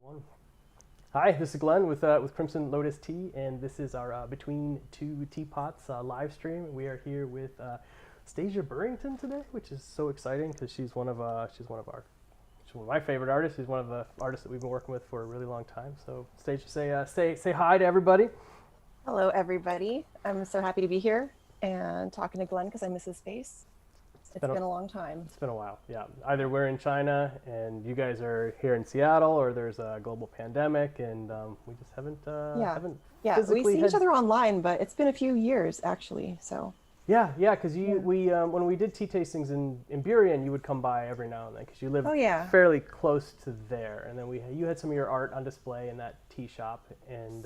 One. Hi, this is Glenn with Crimson Lotus Tea, and this is our Between Two Teapots live stream. We are here with Stasia Burrington today, which is so exciting because she's one of my favorite artists. She's one of the artists that we've been working with for a really long time. So, Stasia, say hi to everybody. Hello, everybody. I'm so happy to be here and talking to Glenn because I miss his face. It's been a long time. It's been a while, yeah. Either we're in China and you guys are here in Seattle, or there's a global pandemic, and we just haven't We see each other online, but it's been a few years actually. So yeah, because when we did tea tastings in Burien, you would come by every now and then because you live fairly close to there, and then you had some of your art on display in that tea shop and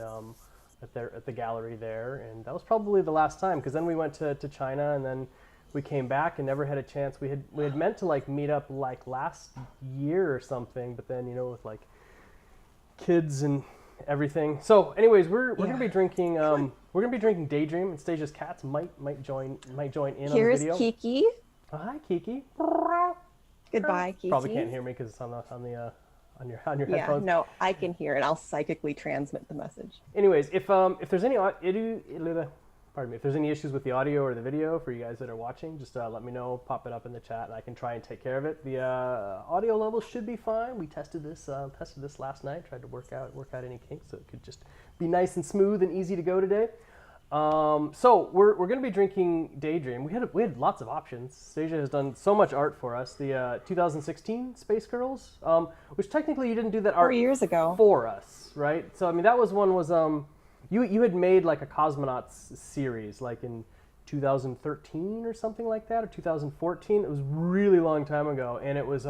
at the gallery there, and that was probably the last time because then we went to China, and then we came back and never had a chance. We had meant to meet up last year or something, but then with kids and everything. So anyways, we're gonna be drinking Daydream, and Stasia's cats might join in on the video. Here's Kiki. Oh, hi, Kiki. Goodbye, Kiki. Probably can't hear me because it's on your headphones. Yeah, no, I can hear it. I'll psychically transmit the message. Anyways, if there's any if there's any issues with the audio or the video for you guys that are watching, just let me know, pop it up in the chat, and I can try and take care of it. The audio levels should be fine. We tested this last night, tried to work out any kinks so it could just be nice and smooth and easy to go today. So we're going to be drinking Daydream. We had lots of options. Stasia has done so much art for us. The 2016 Space Girls, which technically you didn't do that art 4 years ago for us, right? So I mean that was you had made a Cosmonauts series in 2013 or something like that, or 2014. It was a really long time ago, and it was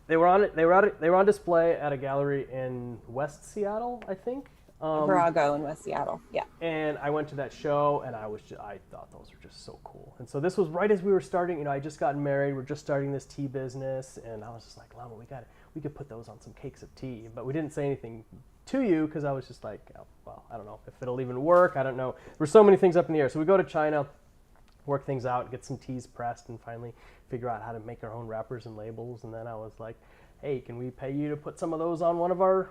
they were on display at a gallery in West Seattle, I think. Virago in West Seattle, yeah. And I went to that show, and I thought those were just so cool. And so this was right as we were starting. I just gotten married. We're just starting this tea business, and I was just like, Lama, we could put those on some cakes of tea. But we didn't say anything to you because I was just like, oh, well, I don't know if it'll even work. I don't know. There were so many things up in the air. So we go to China, work things out, get some teas pressed, and finally figure out how to make our own wrappers and labels. And then I was like, hey, can we pay you to put some of those on one of our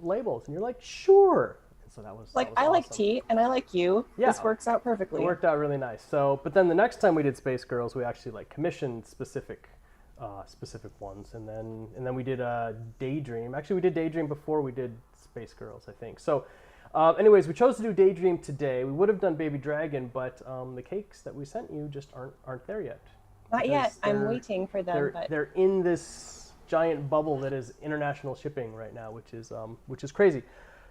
labels? And you're like, sure. And so that was I awesome. like tea and I like you. Yeah, this works out perfectly. It worked out really nice. So, but then the next time we did Space Girls, we actually commissioned specific ones, and then we did Daydream. Actually, we did Daydream before we did Space Girls, I think. So, anyways, we chose to do Daydream today. We would have done Baby Dragon, but the cakes that we sent you just aren't there yet. Not yet. I'm waiting for them. They're in this giant bubble that is international shipping right now, which is crazy.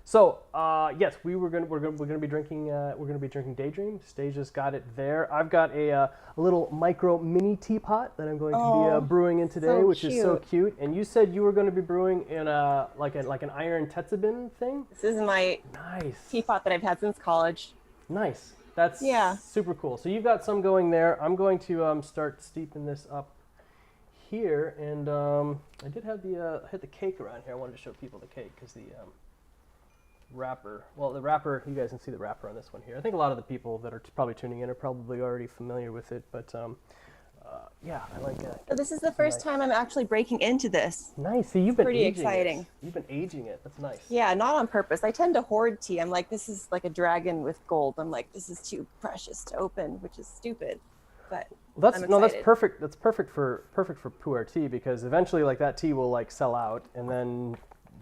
So yes, we're gonna be drinking Daydream. Stasia's got it there. I've got a little micro mini teapot that I'm going to be brewing in today, which is so cute. And you said you were going to be brewing in like an iron tetsubin thing. This is my teapot that I've had since college. Nice. That's super cool. So you've got some going there. I'm going to start steeping this up here, and I did have the cake around here. I wanted to show people the cake because the wrapper. Well, the wrapper, you guys can see the wrapper on this one here. I think a lot of the people that are probably tuning in are probably already familiar with it, but yeah, I like it. So this is the first time I'm actually breaking into this. Nice. See, you've been pretty aging exciting. It. You've been aging it. That's nice. Yeah, not on purpose. I tend to hoard tea. I'm like, this is like a dragon with gold. I'm like, this is too precious to open, which is stupid. But that's perfect. That's perfect for pu'er tea, because eventually that tea will sell out, and then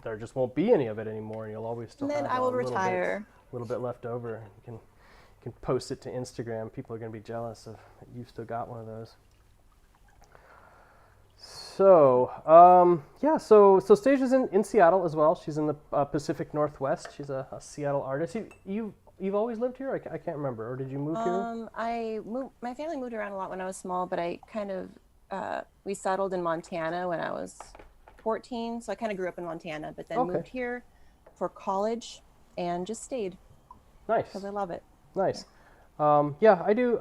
there just won't be any of it anymore, and you'll always still have I will retire. A little bit left over. You can post it to Instagram. People are going to be jealous of you've still got one of those. So so Stasia's in Seattle as well. She's in the Pacific Northwest. She's a Seattle artist. You've always lived here? I can't remember. Or did you move here? My family moved around a lot when I was small, but I kind of we settled in Montana when I was 14, so I kind of grew up in Montana, but then moved here for college and just stayed. Nice. Because I love it. Nice. Yeah, I do.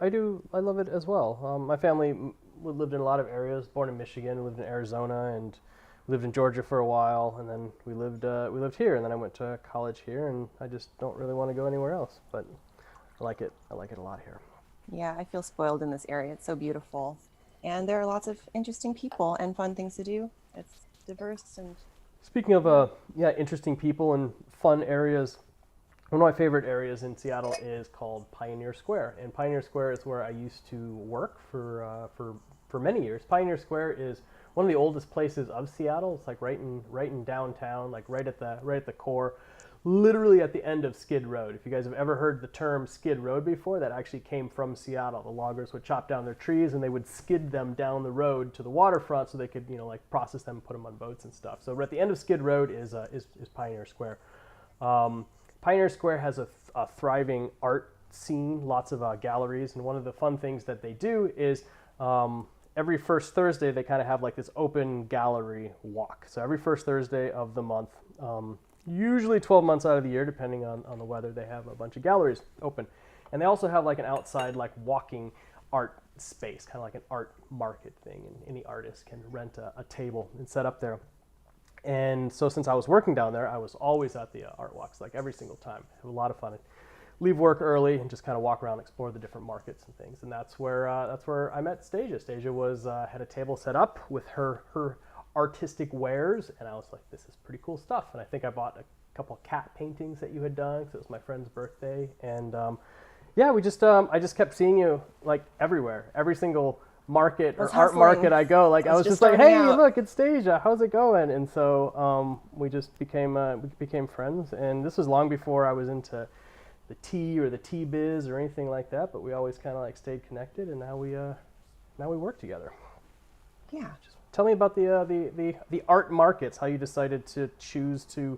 I love it as well. My family lived in a lot of areas. Born in Michigan, lived in Arizona, and lived in Georgia for a while, and then we lived here, and then I went to college here, and I just don't really want to go anywhere else. But I like it. I like it a lot here. Yeah, I feel spoiled in this area. It's so beautiful, and there are lots of interesting people and fun things to do. It's diverse and Speaking of interesting people and fun areas, one of my favorite areas in Seattle is called Pioneer Square, and Pioneer Square is where I used to work for many years. Pioneer Square is one of the oldest places of Seattle. It's like right in downtown, like right at the core, literally at the end of Skid Road. If you guys have ever heard the term Skid Road before, that actually came from Seattle. The loggers would chop down their trees and they would skid them down the road to the waterfront so they could, like process them and put them on boats and stuff. So at the end of Skid Road is Pioneer Square. Pioneer Square has a thriving art scene, lots of galleries, and one of the fun things that they do is every first Thursday they kind of have like this open gallery walk. So every first Thursday of the month, usually 12 months out of the year, depending on the weather, they have a bunch of galleries open. And they also have like an outside like walking art space, kind of like an art market thing, and any artist can rent a table and set up there. And so since I was working down there, I was always at the art walks, like every single time. Have a lot of fun. I'd leave work early and just kind of walk around, explore the different markets and things. And that's where I met Stasia. Stasia was had a table set up with her artistic wares, and I was like, this is pretty cool stuff. And I think I bought a couple of cat paintings that you had done because it was my friend's birthday. And I just kept seeing you like everywhere, every single market or art market I go. Like I was just like, hey, look, it's Stasia. How's it going? And so we just became friends. And this was long before I was into the tea or the tea biz or anything like that. But we always kind of like stayed connected, and now we work together. Yeah. Tell me about the art markets. How you decided to choose to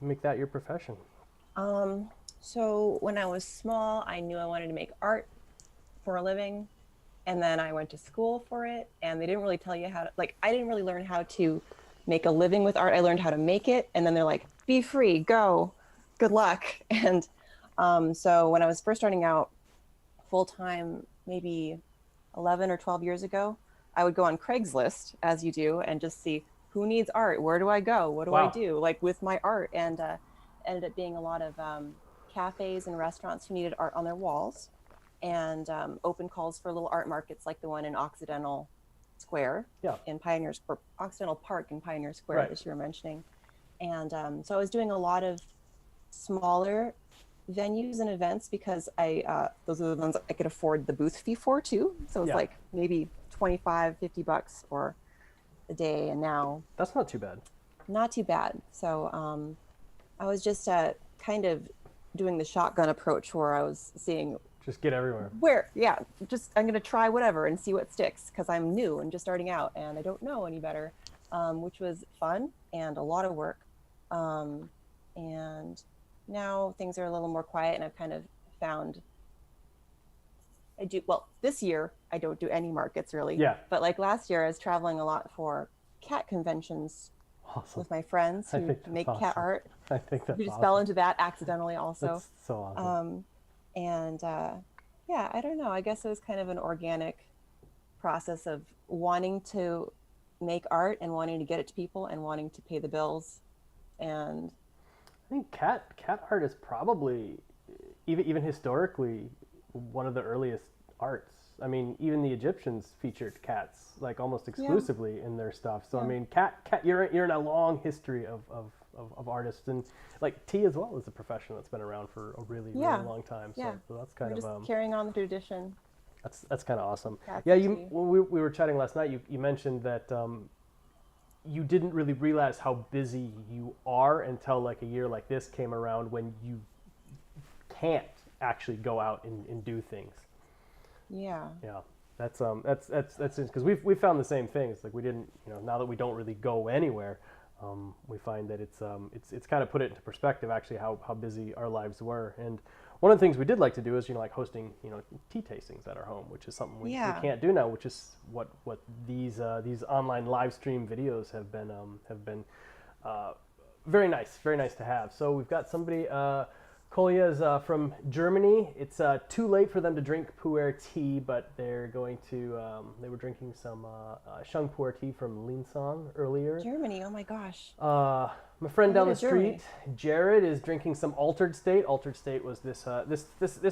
make that your profession. So when I was small, I knew I wanted to make art for a living. And then I went to school for it, and they didn't really tell you how to, like, I didn't really learn how to make a living with art. I learned how to make it. And then they're like, be free, go, good luck. And so when I was first starting out full time, maybe 11 or 12 years ago, I would go on Craigslist, as you do, and just see who needs art. Where do I go? What do I do? Like with my art. And ended up being a lot of cafes and restaurants who needed art on their walls. And open calls for little art markets like the one in Occidental Square in Occidental Park in Pioneer Square, as you were mentioning. And so I was doing a lot of smaller venues and events because those are the ones I could afford the booth fee for too. So it's like maybe $25-$50 for a day. And now that's not too bad. Not too bad. So I was just kind of doing the shotgun approach where I was seeing just get everywhere. I'm going to try whatever and see what sticks because I'm new and just starting out and I don't know any better, which was fun and a lot of work. And now things are a little more quiet and I've kind of found this year I don't do any markets really. Yeah. But like last year I was traveling a lot for cat conventions with my friends who make cat art. I think that's we just fell into that accidentally also. That's so awesome. And I don't know. I guess it was kind of an organic process of wanting to make art and wanting to get it to people and wanting to pay the bills. And I think cat art is probably even historically one of the earliest arts. I mean, even the Egyptians featured cats like almost exclusively in their stuff. So I mean, cat you're in a long history of artists, and like tea as well is a profession that's been around for a really long time. So that's kind of just carrying on the tradition. That's kind of awesome. Cats when we were chatting last night, you mentioned that you didn't really realize how busy you are until like a year like this came around when you can't actually go out and do things. Yeah. That's because we found the same things. Like we didn't, now that we don't really go anywhere, we find that it's kind of put it into perspective actually how busy our lives were. And one of the things we did like to do is like hosting tea tastings at our home, which is something we can't do now, which is what these online live stream videos have been very nice to have. So we've got somebody. Kolya is from Germany. It's too late for them to drink pu'er tea, but they're going to. They were drinking some sheng pu'er tea from Linsong earlier. Germany, oh my gosh. My friend down the street, Jared, is drinking some Altered State. Altered State was this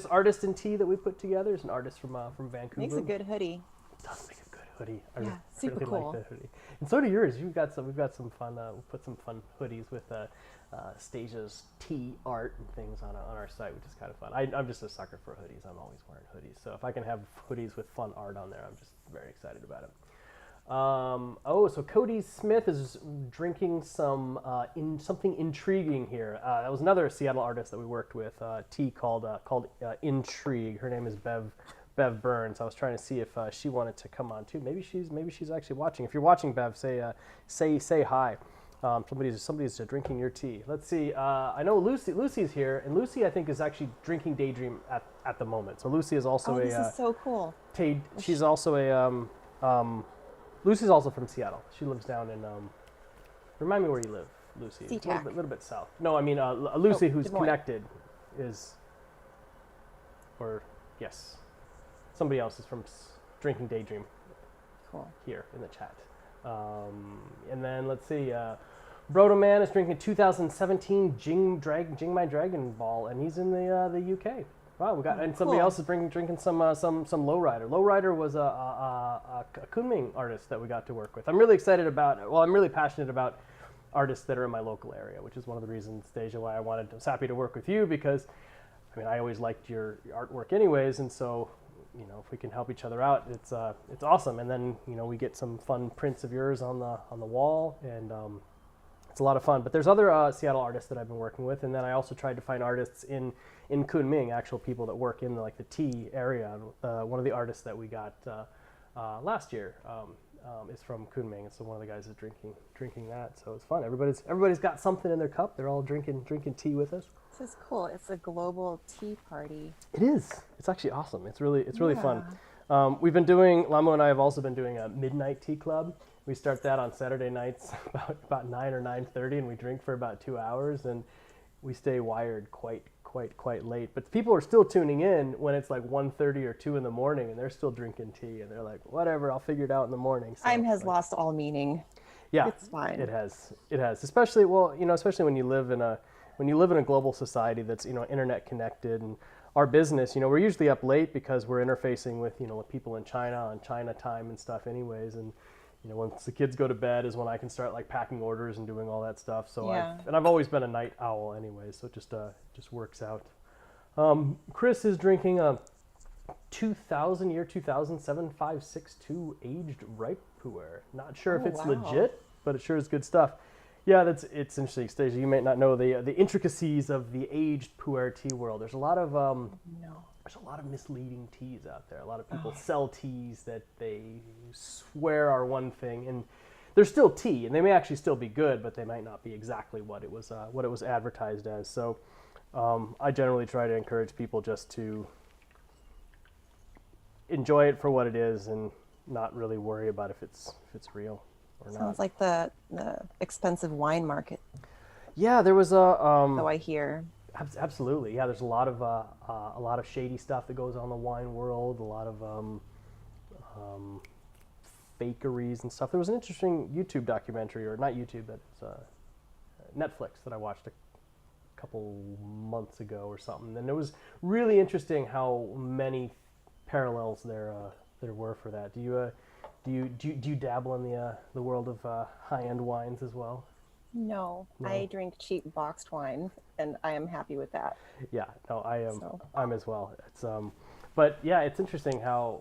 artist in tea that we put together. It's an artist from Vancouver. Makes a good hoodie. It does make a good hoodie. Super really cool. like the hoodie. And so do yours. We've got some fun. We'll put some fun hoodies with Stasia's tea art and things on our site, which is kind of fun. I'm just a sucker for hoodies. I'm always wearing hoodies. So if I can have hoodies with fun art on there, I'm just very excited about it. So Cody Smith is drinking something intriguing here. That was another Seattle artist that we worked with, tea called Intrigue. Her name is Bev Burns. I was trying to see if she wanted to come on too. Maybe she's actually watching. If you're watching, Bev, say hi. Somebody's drinking your tea. Let's see. I know Lucy's here, and Lucy I think is actually drinking Daydream at the moment. So Lucy is also this is so cool. She's also Lucy's also from Seattle. She lives down in remind me where you live, Lucy. SeaTac. A little bit south. No, I mean Lucy, who's connected, yes, somebody else is from drinking Daydream. Cool. Here in the chat. And then let's see, Brodoman is drinking 2017 Jing My Dragon Ball, and he's in the UK. Wow, and somebody else is drinking some Lowrider. Lowrider was a Kunming artist that we got to work with. I'm really passionate about artists that are in my local area, which is one of the reasons, Stasia, why I was happy to work with you, because I always liked your artwork anyways, and so if we can help each other out, it's awesome. And then we get some fun prints of yours on the wall, and it's a lot of fun. But there's other Seattle artists that I've been working with, and then I also tried to find artists in Kunming, actual people that work in the tea area. One of the artists that we got last year is from Kunming, and so one of the guys is drinking that. So it's fun. Everybody's got something in their cup. They're all drinking tea with us. This is cool. It's a global tea party. It is. It's actually awesome. It's really fun. We've been doing, Lamo and I have also been doing a midnight tea club. We start that on Saturday nights about 9 or 9:30, and we drink for about 2 hours, and we stay wired quite late. But people are still tuning in when it's like 1:30 or 2 in the morning, and they're still drinking tea, and they're like, whatever, I'll figure it out in the morning. So, time has lost all meaning. Yeah, it's fine. It has. Especially when you live in a global society that's internet connected, and our business, we're usually up late because we're interfacing with people in China on China time and stuff anyways, and once the kids go to bed is when I can start packing orders and doing all that stuff. So I've always been a night owl anyway, so it just works out. Chris is drinking a 2007 562 aged ripe pu'er. Not sure if it's legit, but it sure is good stuff. Yeah, it's interesting, Stasia. You may not know the intricacies of the aged pu'er tea world. There's a lot of there's a lot of misleading teas out there. A lot of people sell teas that they swear are one thing, and they're still tea, and they may actually still be good, but they might not be exactly what it was advertised as. So I generally try to encourage people just to enjoy it for what it is and not really worry about if it's real or not. Sounds like the expensive wine market. Yeah, there was a. So I hear. Absolutely, yeah. There's a lot of shady stuff that goes on in the wine world. A lot of fakeries and stuff. There was an interesting YouTube documentary, or not YouTube, but it's Netflix that I watched a couple months ago or something. And it was really interesting how many parallels there were for that. Do you dabble in the world of high-end wines as well? No, I drink cheap boxed wine, and I am happy with that. Yeah, no, I am. So. I'm as well. It's but yeah, it's interesting how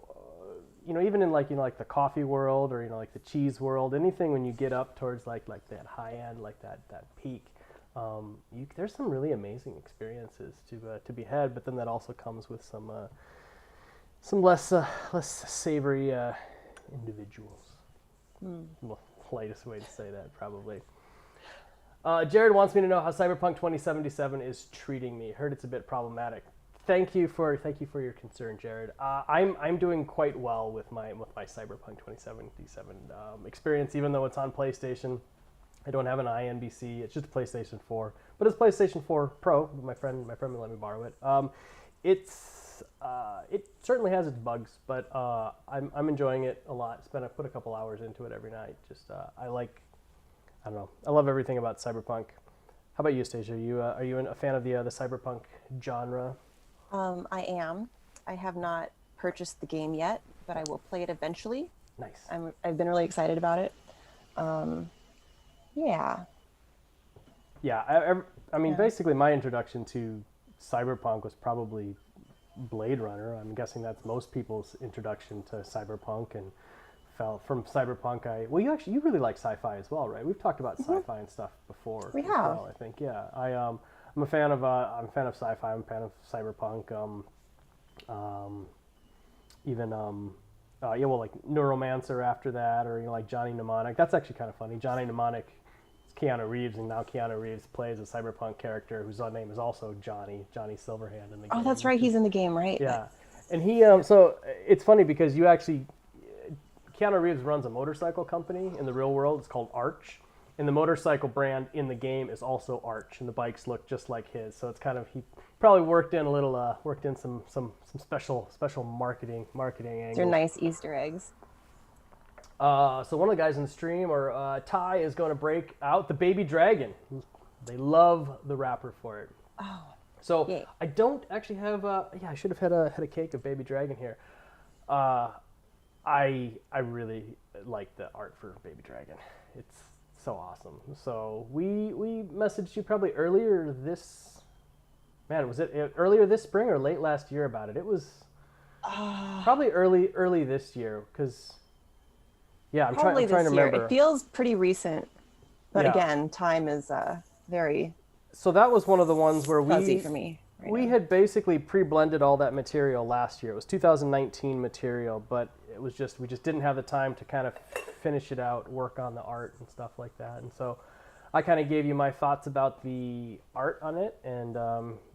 even in like the coffee world, or like the cheese world, anything when you get up towards like that high end, like that peak, there's some really amazing experiences to be had. But then that also comes with some less savory individuals. Well, politest way to say that, probably. Jared wants me to know how Cyberpunk 2077 is treating me. Heard it's a bit problematic. Thank you for your concern, Jared. I'm doing quite well with my Cyberpunk 2077 experience, even though it's on PlayStation. I don't have an iNBC. It's just a PlayStation 4, but it's PlayStation 4 Pro. My friend will let me borrow it. It certainly has its bugs, but I'm enjoying it a lot. Put a couple hours into it every night. I don't know. I love everything about Cyberpunk. How about you, Stasia? Are you a fan of the Cyberpunk genre? I am. I have not purchased the game yet, but I will play it eventually. Nice. I've been really excited about it. Yeah. Yeah, I mean, basically my introduction to Cyberpunk was probably Blade Runner. I'm guessing that's most people's introduction to Cyberpunk, and fell from Cyberpunk. You really like sci-fi as well, right? We've talked about sci-fi and stuff before. We have. Well, I think, yeah. I'm a fan of sci-fi. I'm a fan of Cyberpunk. Like Neuromancer after that, or like Johnny Mnemonic. That's actually kind of funny. Johnny Mnemonic is Keanu Reeves, and now Keanu Reeves plays a Cyberpunk character whose name is also Johnny Silverhand in the game. Oh, that's right. He's in the game, right? Yeah, and he so it's funny because Keanu Reeves runs a motorcycle company in the real world. It's called Arch, and the motorcycle brand in the game is also Arch, and the bikes look just like his. So it's kind of, he probably worked in some special marketing angles. They're nice Easter eggs. So one of the guys in the stream, or Ty, is going to break out the baby dragon. They love the wrapper for it. Oh. So yay. I don't actually have. I should have had a cake of baby dragon here. I really like the art for baby dragon. It's so awesome. So we messaged you probably earlier this. Man, was it earlier this spring or late last year about it? It was probably early this year, because. Yeah, I'm trying to remember. It feels pretty recent, but again, time is very. So that was one of the ones where fuzzy for me. We had basically pre-blended all that material last year. It was 2019 material, but it was we just didn't have the time to kind of finish it out, work on the art and stuff like that. And so I kind of gave you my thoughts about the art on it, and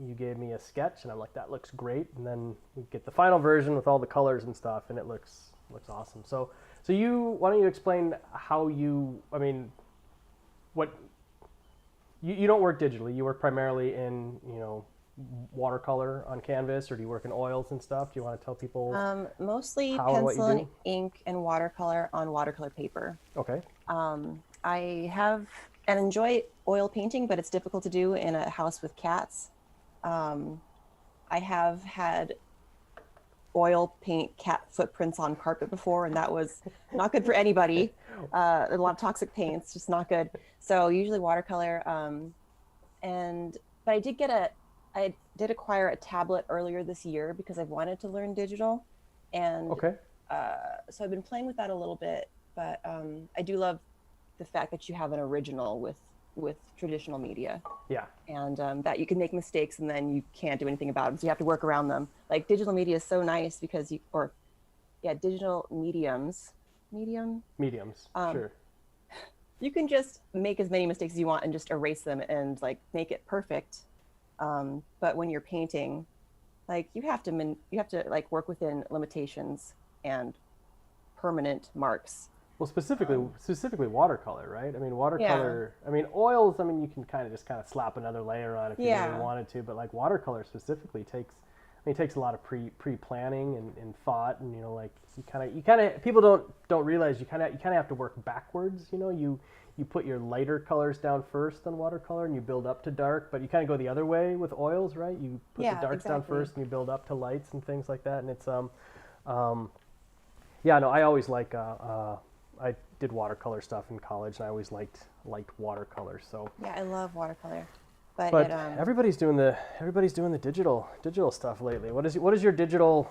you gave me a sketch, and I'm like, that looks great. And then we get the final version with all the colors and stuff, and it looks awesome. So why don't you explain how you don't work digitally. You work primarily in, watercolor on canvas, or do you work in oils and stuff? Do you want to tell people? Mostly pencil and ink and watercolor on watercolor paper. Okay. I have and enjoy oil painting, but it's difficult to do in a house with cats. I have had oil paint cat footprints on carpet before, and that was not good for anybody. A lot of toxic paints, just not good. So usually watercolor. But I did acquire a tablet earlier this year because I've wanted to learn digital, and so I've been playing with that a little bit. But I do love the fact that you have an original with traditional media. Yeah. And that you can make mistakes and then you can't do anything about them. So you have to work around them. Like digital media is so nice because digital mediums, sure. You can just make as many mistakes as you want and just erase them and like make it perfect. But when you're painting, like you have to like work within limitations and permanent marks. Well, specifically watercolor, right? I mean, watercolor. Yeah. I mean, oils. I mean, you can kind of slap another layer on if you really wanted to. But like watercolor specifically takes a lot of pre-planning and thought, and you kind of people don't realize you kind of have to work backwards. You put your lighter colors down first on watercolor, and you build up to dark. But you kind of go the other way with oils, right? You put the darks down first, and you build up to lights and things like that. And it's I always I did watercolor stuff in college, and I always liked watercolor. So yeah, I love watercolor, but everybody's doing the digital stuff lately. What is your digital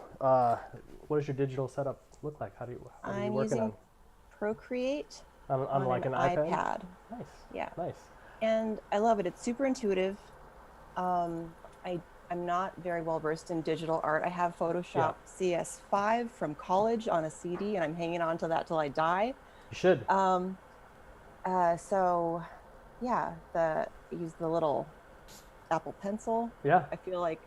setup look like? What are you I'm working using on? Procreate on like an iPad. Nice. Yeah. Nice. And I love it. It's super intuitive. I'm not very well versed in digital art. I have Photoshop CS5 from college on a CD, and I'm hanging on to that till I die. You should. Use the little Apple Pencil. Yeah. I feel like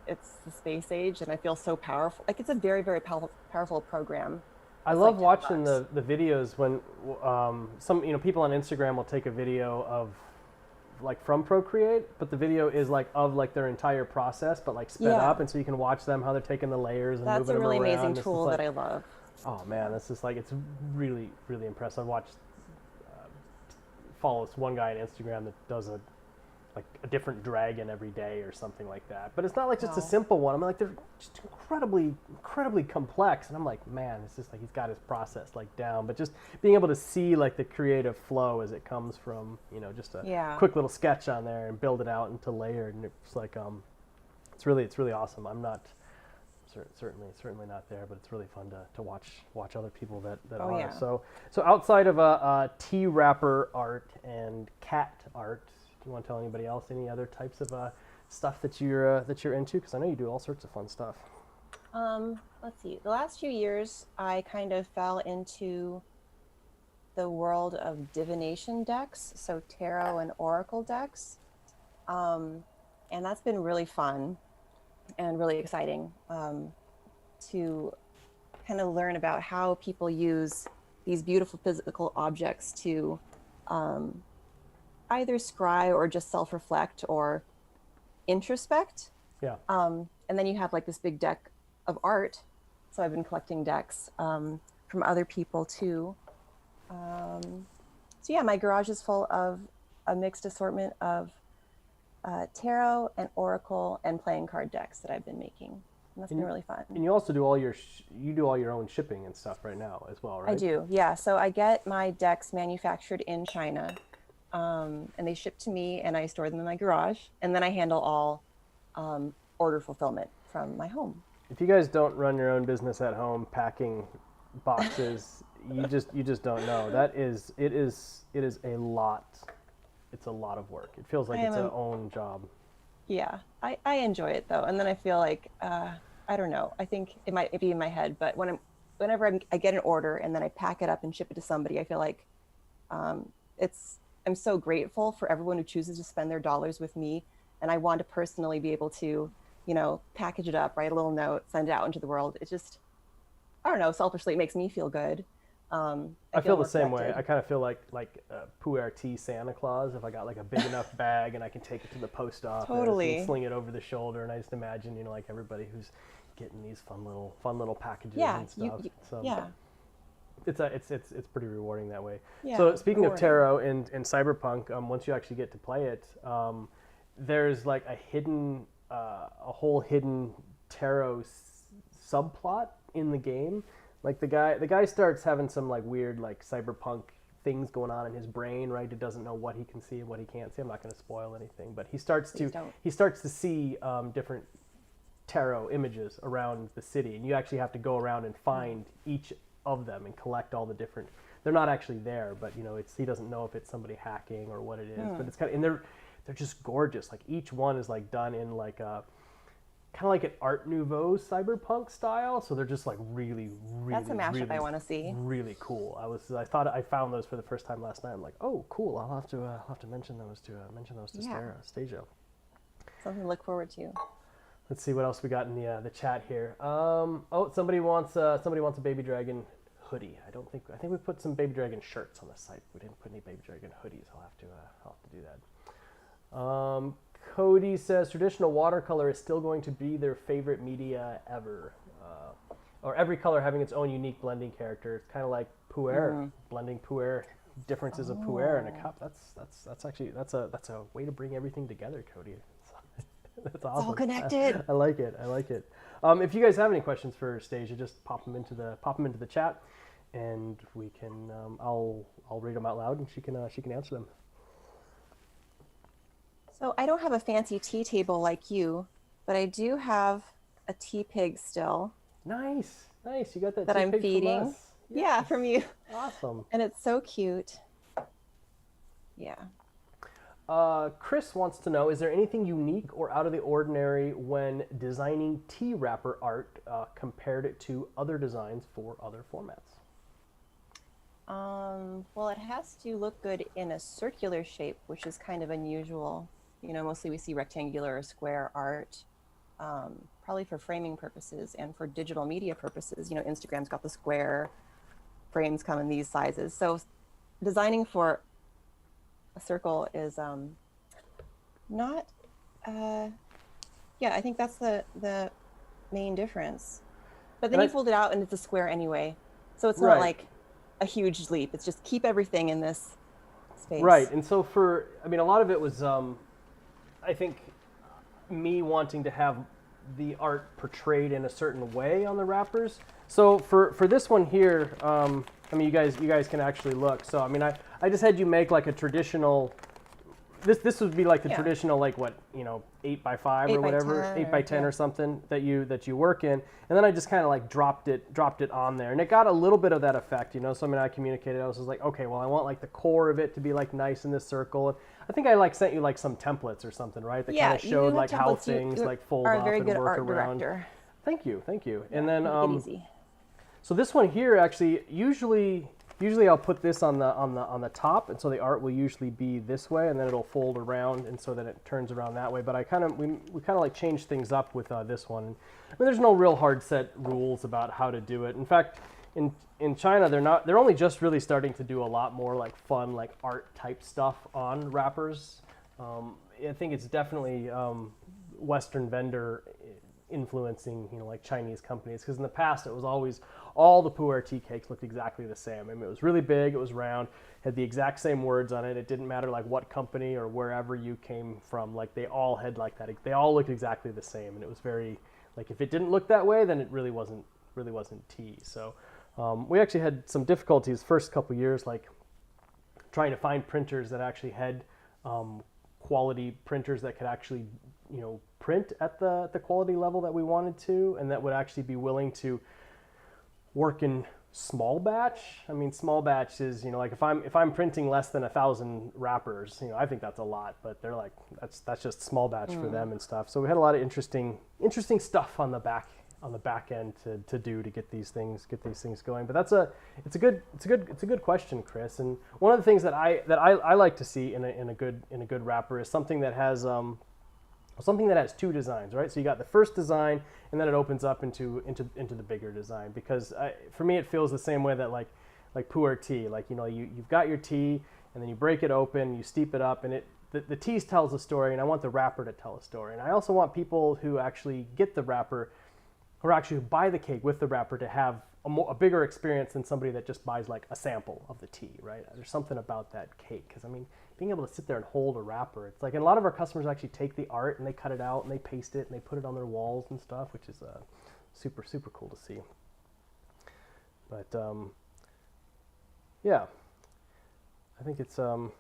it's the space age, and I feel so powerful. Like it's a very, very powerful program. I love watching the videos when some people on Instagram will take a video of from Procreate, but the video is of their entire process, but sped up, and so you can watch them how they're taking the layers and moving them around. That's a really amazing tool that I love. Oh man, this is it's really, really impressive. I watched follow this one guy on Instagram that does like a different dragon every day or something like that. But it's not like just a simple one. I mean, like they're just incredibly complex. And I'm like, man, it's just like he's got his process like down. But just being able to see like the creative flow as it comes from, you know, just a quick little sketch on there and build it out into layered, and it's like it's really awesome. I'm not certainly not there, but it's really fun to watch other people that are. Yeah. So outside of tea wrapper art and cat art, do you want to tell anybody else any other types of stuff that you're into? Because I know you do all sorts of fun stuff. Let's see. The last few years, I kind of fell into the world of divination decks, so tarot and oracle decks, and that's been really fun and really exciting to kind of learn about how people use these beautiful physical objects to either scry or just self-reflect or introspect. Yeah. And then you have like this big deck of art. So I've been collecting decks from other people too. So yeah, my garage is full of a mixed assortment of tarot and oracle and playing card decks that I've been making. And that's been really fun. And you also do all your own shipping and stuff right now as well, right? I do, yeah. So I get my decks manufactured in China, and they ship to me, and I store them in my garage, and then I handle all order fulfillment from my home. If you guys don't run your own business at home, packing boxes, you just don't know. It is a lot. It's a lot of work. It feels like it's an own job. Yeah, I enjoy it though, and then I feel like I don't know. I think it might be in my head, but whenever I get an order and then I pack it up and ship it to somebody, I feel like I'm so grateful for everyone who chooses to spend their dollars with me, and I want to personally be able to, you know, package it up, write a little note, send it out into the world. It just, I don't know, selfishly, it makes me feel good. I feel the same way. I kind of feel like pu-erh Santa Claus if I got like a big enough bag and I can take it to the post office and sling it over the shoulder, and I just imagine, you know, like everybody who's getting these fun little packages and stuff. Yeah. It's pretty rewarding that way. Yeah, so speaking of tarot and Cyberpunk, once you actually get to play it, there's like a whole hidden tarot subplot in the game. Like the guy starts having some like weird like cyberpunk things going on in his brain, right? He doesn't know what he can see and what he can't see. I'm not going to spoil anything, but he starts to see different tarot images around the city, and you actually have to go around and find each of them and collect all the different. They're not actually there, but you know, he doesn't know if it's somebody hacking or what it is. But it's kind of, and they're just gorgeous. Like each one is like done in like a kind of like an Art Nouveau cyberpunk style, so they're just like really that's a mashup I want to see. Really cool. I thought I found those for the first time last night. I'm like, oh, cool. I'll have to mention those to Stasia. Something to look forward to. Let's see what else we got in the chat here. Somebody wants a Baby Dragon hoodie. I think we put some Baby Dragon shirts on the site. We didn't put any Baby Dragon hoodies. I'll have to do that. Cody says traditional watercolor is still going to be their favorite media ever, or every color having its own unique blending character. It's kind of like pu'er, blending pu'er, differences of pu'er in a cup. That's actually a way to bring everything together, Cody. That's awesome. It's all connected. I like it. If you guys have any questions for Stasia, just pop them into the chat, and we can. I'll read them out loud, and she can answer them. So I don't have a fancy tea table like you, but I do have a tea pig still. Nice. You got that tea I'm pig feeding. From us. Yeah, from you. Awesome. And it's so cute. Yeah. Chris wants to know, is there anything unique or out of the ordinary when designing tea wrapper art compared to other designs for other formats? Well, it has to look good in a circular shape, which is kind of unusual. You know, mostly we see rectangular or square art, probably for framing purposes and for digital media purposes. You know, Instagram's got the square frames come in these sizes. So designing for a circle is not, I think that's the main difference. But then you fold it out and it's a square anyway. So it's not like a huge leap. It's just keep everything in this space. Right. And so a lot of it was, I think me wanting to have the art portrayed in a certain way on the wrappers. So for this one here, I mean, you guys can actually look. So I mean, I just had you make like a traditional. This would be like the traditional, like what, 8x5 or whatever, 8x10 or something that you work in, and then I just kind of like dropped it on there, and it got a little bit of that effect, So I mean, I communicated. I was just like, okay, well, I want like the core of it to be like nice in this circle. And I think I like sent you like some templates or something, right? That kind of showed like how things like fold up and work around. Director. Thank you. Yeah, and then make it easy. So this one here actually usually I'll put this on the top, and so the art will usually be this way, and then it'll fold around, and so that it turns around that way. But we kind of like change things up with this one. I mean, there's no real hard set rules about how to do it. In fact, in China, they're only just really starting to do a lot more like fun like art type stuff on wrappers. I think it's definitely Western vendor influencing, like Chinese companies, because in the past it was always all the pu-erh tea cakes looked exactly the same. I mean, it was really big, it was round, had the exact same words on it. It didn't matter like what company or wherever you came from, like they all had like that. They all looked exactly the same, and it was very like if it didn't look that way, then it really wasn't tea. So we actually had some difficulties first couple years, like trying to find printers that actually had quality printers that could actually print at the quality level that we wanted to, and that would actually be willing to work in small batch. I mean, small batch is, like if I'm printing less than 1,000 wrappers, I think that's a lot, but they're like, that's just small batch for them and stuff. So we had a lot of interesting stuff on the back end to do to get these things going. But it's a good question, Chris. And one of the things that I like to see in a good wrapper is something that has two designs, right? So you got the first design, and then it opens up into the bigger design. Because for me, it feels the same way that like pu'er tea, like you've got your tea, and then you break it open, you steep it up, and the tea tells a story, and I want the wrapper to tell a story. And I also want people who actually get the wrapper, or actually buy the cake with the wrapper, to have a bigger experience than somebody that just buys like a sample of the tea, right? There's something about that cake, because I mean, being able to sit there and hold a wrapper, it's like, and a lot of our customers actually take the art and they cut it out and they paste it and they put it on their walls and stuff, which is super cool to see. But yeah, I think it's so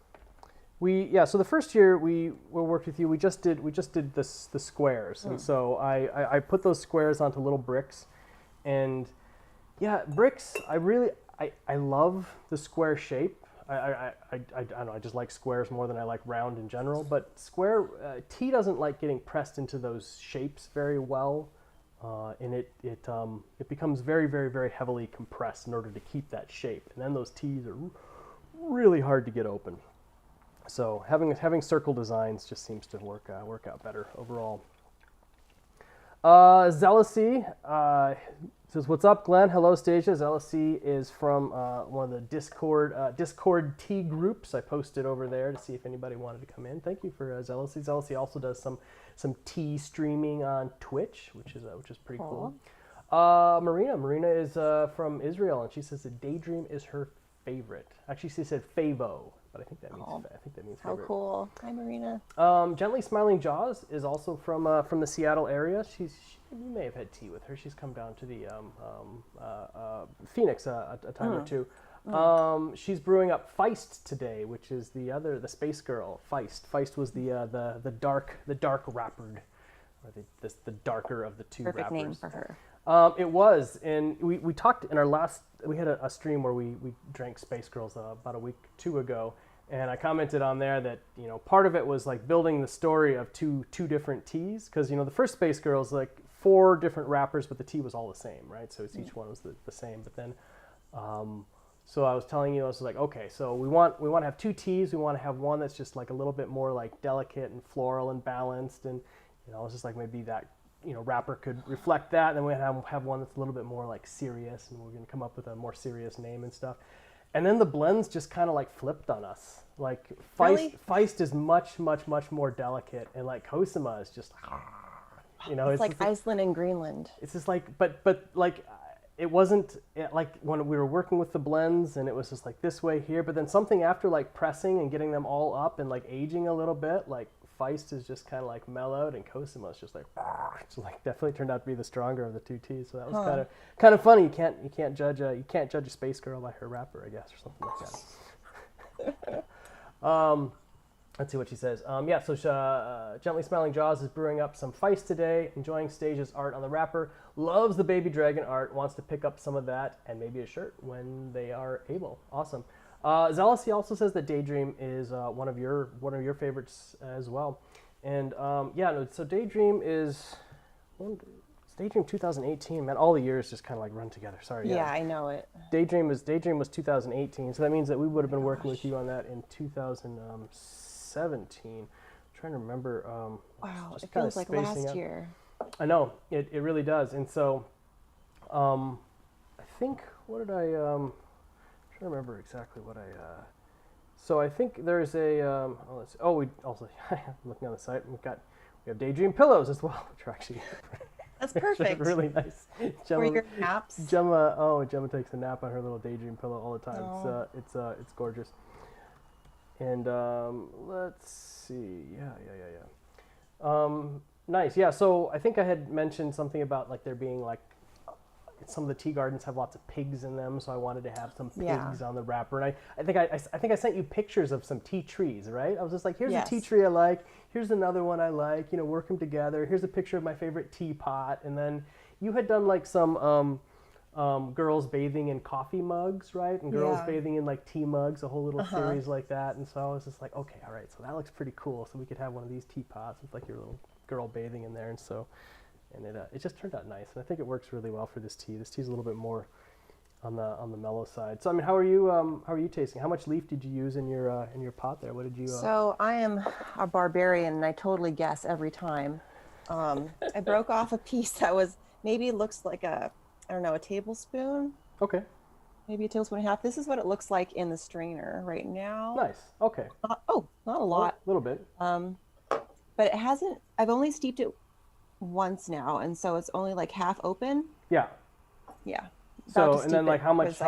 the first year we worked with you, we just did the squares, and so I put those squares onto little bricks, and yeah, bricks, I love the square shape. I don't know, I just like squares more than I like round in general, but tea doesn't like getting pressed into those shapes very well, and it becomes very, very, very heavily compressed in order to keep that shape, and then those teas are really hard to get open. So having circle designs just seems to work out better overall. Zealousy says, "What's up, Glenn? Hello, Stasia." Zealousy is from one of the Discord tea groups. I posted over there to see if anybody wanted to come in. Thank you for Zealousy. Zealousy also does some tea streaming on Twitch, which is pretty cool. Marina is from Israel, and she says that Daydream is her favorite. Actually, she said favo, but I think that means how favorite. Cool. Hi, Marina. Gently Smiling Jaws is also from the Seattle area. You may have had tea with her. She's come down to the Phoenix a time or two. She's brewing up Feist today, which is the Space Girl Feist. Feist was the dark wrappered, or the darker of the two Perfect wrappers. Name for her. It was, and we talked in our last. We had a stream where we drank Space Girls about a week, 2 ago, and I commented on there that part of it was like building the story of two different teas, because the first Space Girls like 4 different wrappers, but the tea was all the same, right? So each one was the same. But then, so I was telling you, I was like, okay, so we want to have 2 teas. We want to have one that's just like a little bit more like delicate and floral and balanced, and it's just like maybe that wrapper could reflect that. And then we have one that's a little bit more like serious, and we're going to come up with a more serious name and stuff. And then the blends just kind of like flipped on us. Like Feist is much more delicate, and like Cosima is just, it's like Iceland and Greenland. It's just like, but like, it wasn't like when we were working with the blends, and it was just like this way here. But then something after like pressing and getting them all up and like aging a little bit, like Feist is just kind of like mellowed, and Cosimo is just like, it's like definitely turned out to be the stronger of the two teas. So that was kind of funny. You can't judge a space girl by her wrapper, I guess, or something like that. Let's see what she says. So Gently Smiling Jaws is brewing up some Feist today, enjoying Stasia's art on the wrapper, loves the baby dragon art, wants to pick up some of that and maybe a shirt when they are able. Awesome. Zealousy also says that Daydream is one of your favorites as well. And so Daydream is it's Daydream 2018. Man, all the years just kind of like run together. Sorry. Yeah, I know it. Daydream was 2018, so that means that we would have been working with you on that in 2017. I'm trying to remember. Wow, it feels like last year. I know, it really does. And so, I think, what did I, I'm trying to remember exactly what I, so I think there's a, we also, I'm looking on the site, we have Daydream pillows as well, which are actually That's perfect. really nice. For your naps. Gemma takes a nap on her little Daydream pillow all the time. Oh. It's gorgeous. And let's see. Nice. Yeah. So I think I had mentioned something about like there being like some of the tea gardens have lots of pigs in them, so I wanted to have some pigs on the wrapper. And I think I sent you pictures of some tea trees, right? I was just like, here's a tea tree I like. Here's another one I like. You know, work them together. Here's a picture of my favorite teapot. And then you had done like some girls bathing in coffee mugs, right? And girls bathing in like tea mugs, a whole little series like that. And so I was just like, okay, all right, so that looks pretty cool. So we could have one of these teapots with like your little girl bathing in there. And so, and it just turned out nice. And I think it works really well for this tea. This tea's a little bit more on the mellow side. So I mean, how are you tasting? How much leaf did you use in your pot there? What did you? So I am a barbarian, and I totally guess every time. I broke off a piece that was maybe looks like a tablespoon. Okay. Maybe a tablespoon and a half. This is what it looks like in the strainer right now. Nice. Okay. Not a lot. A little bit. But it hasn't. I've only steeped it once now, and so it's only like half open. Yeah. Yeah. So and then like how much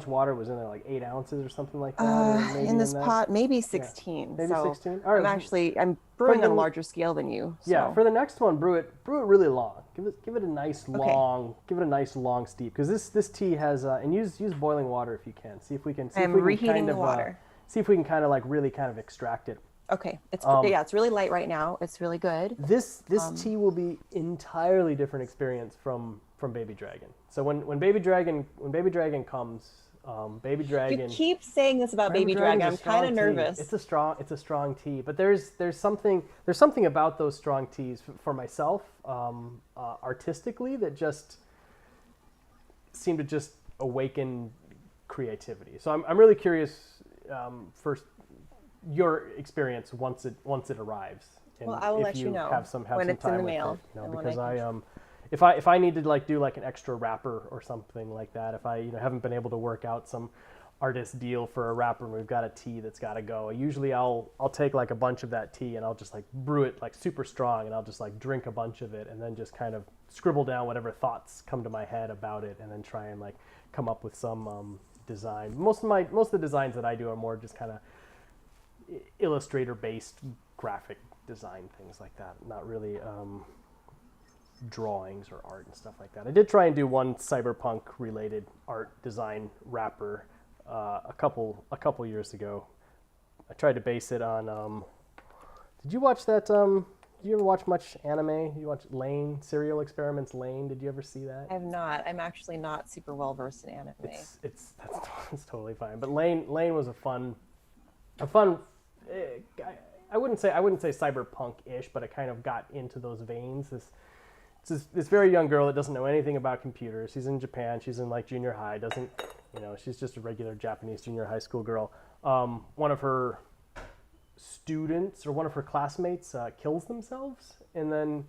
water was in there? Like 8 ounces or something like that. In this pot, maybe 16. Yeah. Maybe so 16. All right. I'm brewing on a larger scale than you. So. Yeah. For the next one, brew it really long. Give it a nice long. Give it a nice long steep, because this tea has and use boiling water if you can. See if we can. I'm reheating the water. See if we can kind of like really kind of extract it. Okay, it's it's really light right now. It's really good. This tea will be entirely different experience from Baby Dragon. So when Baby Dragon comes, Baby Dragon. You keep saying this about Baby Dragon. I'm kind of nervous. It's a strong tea, but there's something about those strong teas for myself, artistically, that just seem to just awaken creativity. So I'm really curious first. Your experience once it arrives. And well, I will let you know when it's in the mail. Because if I need to like do like an extra wrapper or something like that, if I haven't been able to work out some artist deal for a wrapper and we've got a tea that's got to go, usually I'll take like a bunch of that tea and I'll just like brew it like super strong, and I'll just like drink a bunch of it and then just kind of scribble down whatever thoughts come to my head about it, and then try and like come up with some design. Most of the designs that I do are more just kind of Illustrator-based graphic design, things like that. Not really drawings or art and stuff like that. I did try and do one Cyberpunk-related art design wrapper a couple years ago. I tried to base it on. Did you watch that? Did you ever watch much anime? You watch Lane, Serial Experiments Lane? Did you ever see that? I have not. I'm actually not super well versed in anime. That's totally fine. But Lane was a fun. I wouldn't say cyberpunk-ish, but it kind of got into those veins. This very young girl that doesn't know anything about computers. She's in Japan. She's in like junior high. She's just a regular Japanese junior high school girl. One of her students or one of her classmates kills themselves, and then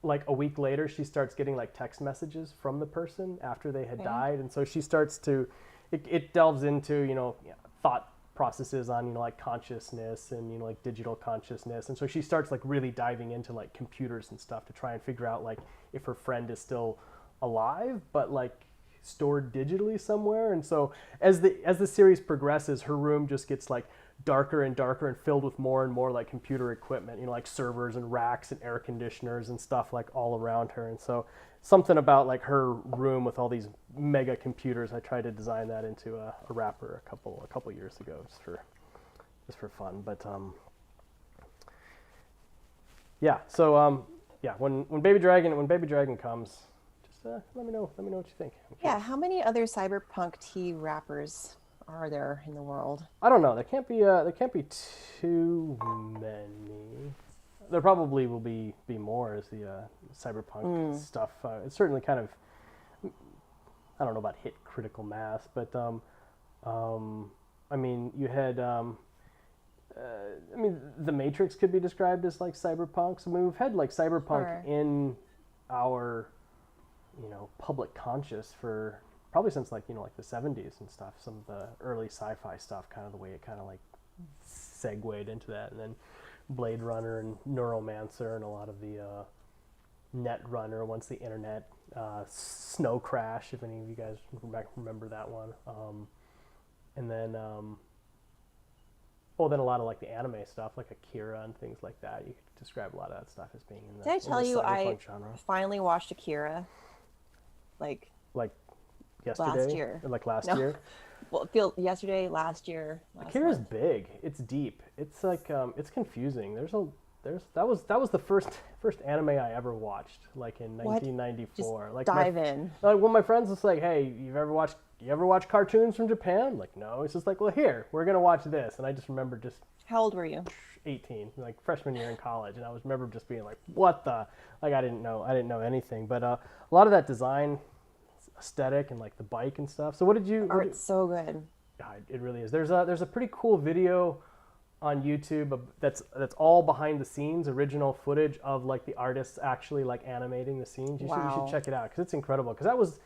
like a week later, she starts getting like text messages from the person after they had died, and so she starts to. It delves into thought processes on like consciousness and like digital consciousness, and so she starts like really diving into like computers and stuff to try and figure out like if her friend is still alive but like stored digitally somewhere. And so as the series progresses, her room just gets like darker and darker and filled with more and more like computer equipment, you know, like servers and racks and air conditioners and stuff like all around her. And so something about like her room with all these mega computers, I tried to design that into a wrapper a couple years ago just for fun. But yeah, so yeah, when Baby Dragon comes, just let me know what you think. Yeah, how many other Cyberpunk tea wrappers are there in the world? I don't know. There can't be too many. There probably will be more as the Cyberpunk stuff. It's certainly kind of, I don't know about hit critical mass, but I mean, you had I mean, The Matrix could be described as like Cyberpunk. So I mean, we've had like Cyberpunk in our, you know, public conscious for probably since like, you know, like the 70s and stuff. Some of the early sci-fi stuff, kind of the way it kind of like segued into that, and then Blade Runner and Neuromancer and a lot of the Netrunner once the internet, Snow Crash, if any of you guys remember that one, and then then a lot of like the anime stuff like Akira and things like that. You could describe a lot of that stuff as being in the Did I tell you I genre. finally watched Akira like yesterday? Last year. Or like last year? Well, yesterday, last year. Akira's big. It's deep. It's like it's confusing. That was the first anime I ever watched, like in 1994. Just like dive in. Like one of my friends was like, "Hey, you ever watch cartoons from Japan?" I'm like, no. It's just like, well, here, we're gonna watch this, and I just remember just. How old were you? 18, like freshman year in college, and I remember just being like, what the, like I didn't know anything, but a lot of that design aesthetic and like the bike and stuff. So Art's so good. It really is. There's a pretty cool video on YouTube that's all behind the scenes, original footage of like the artists actually like animating the scenes. You should check it out because it's incredible. Because that was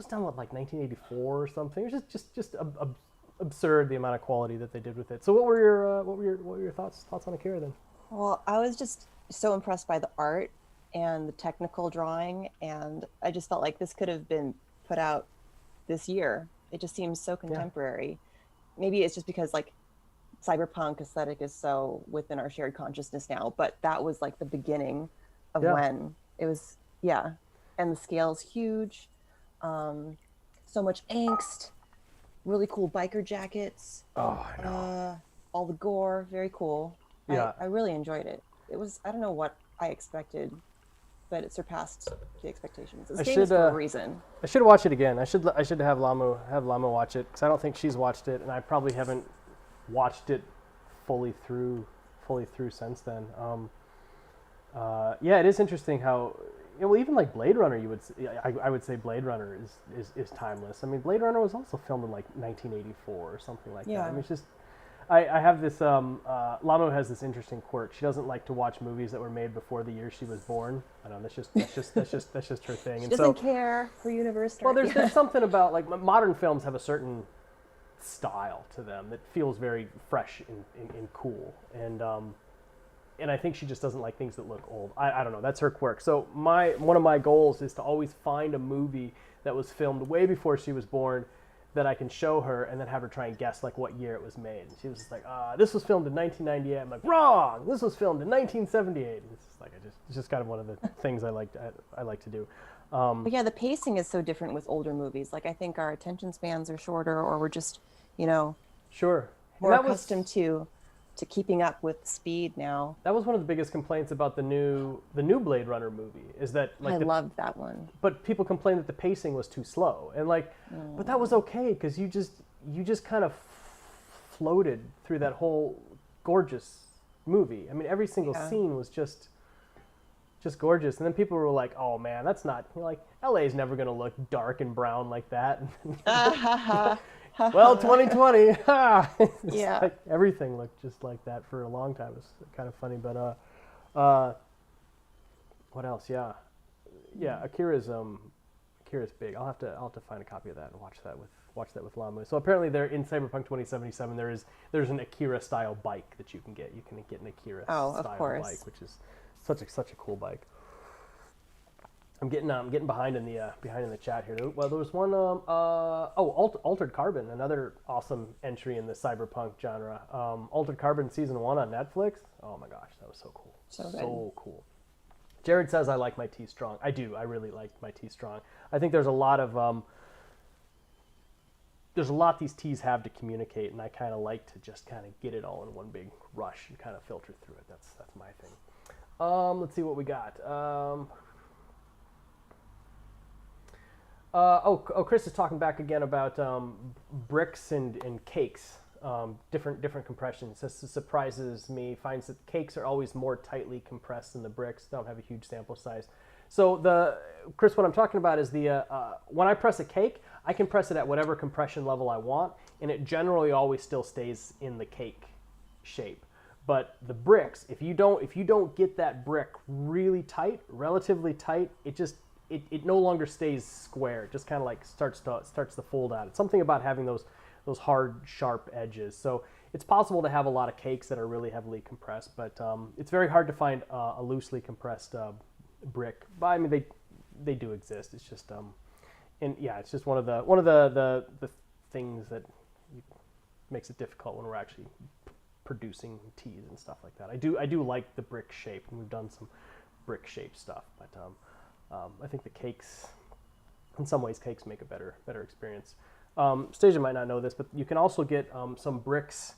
done with like 1984 or something. It was just absurd the amount of quality that they did with it. So what were your thoughts on Akira then? Well, I was just so impressed by the art and the technical drawing, and I just felt like this could have been put out this year. It just seems so contemporary. Yeah. Maybe it's just because like cyberpunk aesthetic is so within our shared consciousness now, but that was like the beginning of when it was, and the scale's huge. So much angst, really cool biker jackets. Oh, I know. All the gore, very cool. Yeah. I really enjoyed it. It was, I don't know what I expected, but it surpassed the expectations. This game is for a reason. I should watch it again. I should have Lamu watch it, because I don't think she's watched it, and I probably haven't watched it fully through since then. It is interesting how, even like Blade Runner, I would say Blade Runner is timeless. I mean, Blade Runner was also filmed in like 1984 or something like that. I mean, it's just, I have this, Lamu has this interesting quirk. She doesn't like to watch movies that were made before the year she was born. I know, that's just her thing. She doesn't care for universe. Well, there's something about, like, modern films have a certain style to them that feels very fresh and cool. And I think she just doesn't like things that look old. I don't know. That's her quirk. So one of my goals is to always find a movie that was filmed way before she was born that I can show her and then have her try and guess like what year it was made. And she was just like, this was filmed in 1998. I'm like, wrong. This was filmed in 1978. And it's just like it's just kind of one of the things I like to do. But yeah, the pacing is so different with older movies. Like I think our attention spans are shorter, or we're just, sure, more accustomed to keeping up with speed now. That was one of the biggest complaints about the new Blade Runner movie, is that like I loved that one. But people complained that the pacing was too slow, and but that was okay because you just kind of floated through that whole gorgeous movie. I mean, every single scene was just gorgeous, and then people were like, "Oh man, that's not like LA's never gonna look dark and brown like that." Well, 2020, like everything looked just like that for a long time. It's kind of funny, but what else? Yeah, Akira's big. I'll have to find a copy of that and watch that with Lamu. So apparently, there in Cyberpunk 2077, there's an Akira style bike that you can get. You can get an Akira style bike, which is such a cool bike. I'm getting behind in the chat here. Well, there was one. Altered Carbon, another awesome entry in the cyberpunk genre. Altered Carbon season 1 on Netflix. Oh my gosh, that was so cool. So cool. Jared says I like my tea strong. I do. I really like my tea strong. I think there's a lot these teas have to communicate, and I kind of like to just kind of get it all in one big rush and kind of filter through it. That's my thing. Let's see what we got. Chris is talking back again about bricks and cakes, different compressions. This surprises me. Finds that cakes are always more tightly compressed than the bricks. Don't have a huge sample size. So Chris, what I'm talking about is when I press a cake, I can press it at whatever compression level I want, and it generally always still stays in the cake shape. But the bricks, if you don't get that brick really tight, relatively tight, it no longer stays square. It just kind of like starts to fold out. It's something about having those hard, sharp edges. So it's possible to have a lot of cakes that are really heavily compressed, but it's very hard to find a loosely compressed brick. But I mean, they do exist. It's just it's just one of the things that makes it difficult when we're actually producing teas and stuff like that. I do like the brick shape, and we've done some brick shape stuff, but I think the cakes, in some ways, cakes make a better experience. Stasia might not know this, but you can also get some bricks.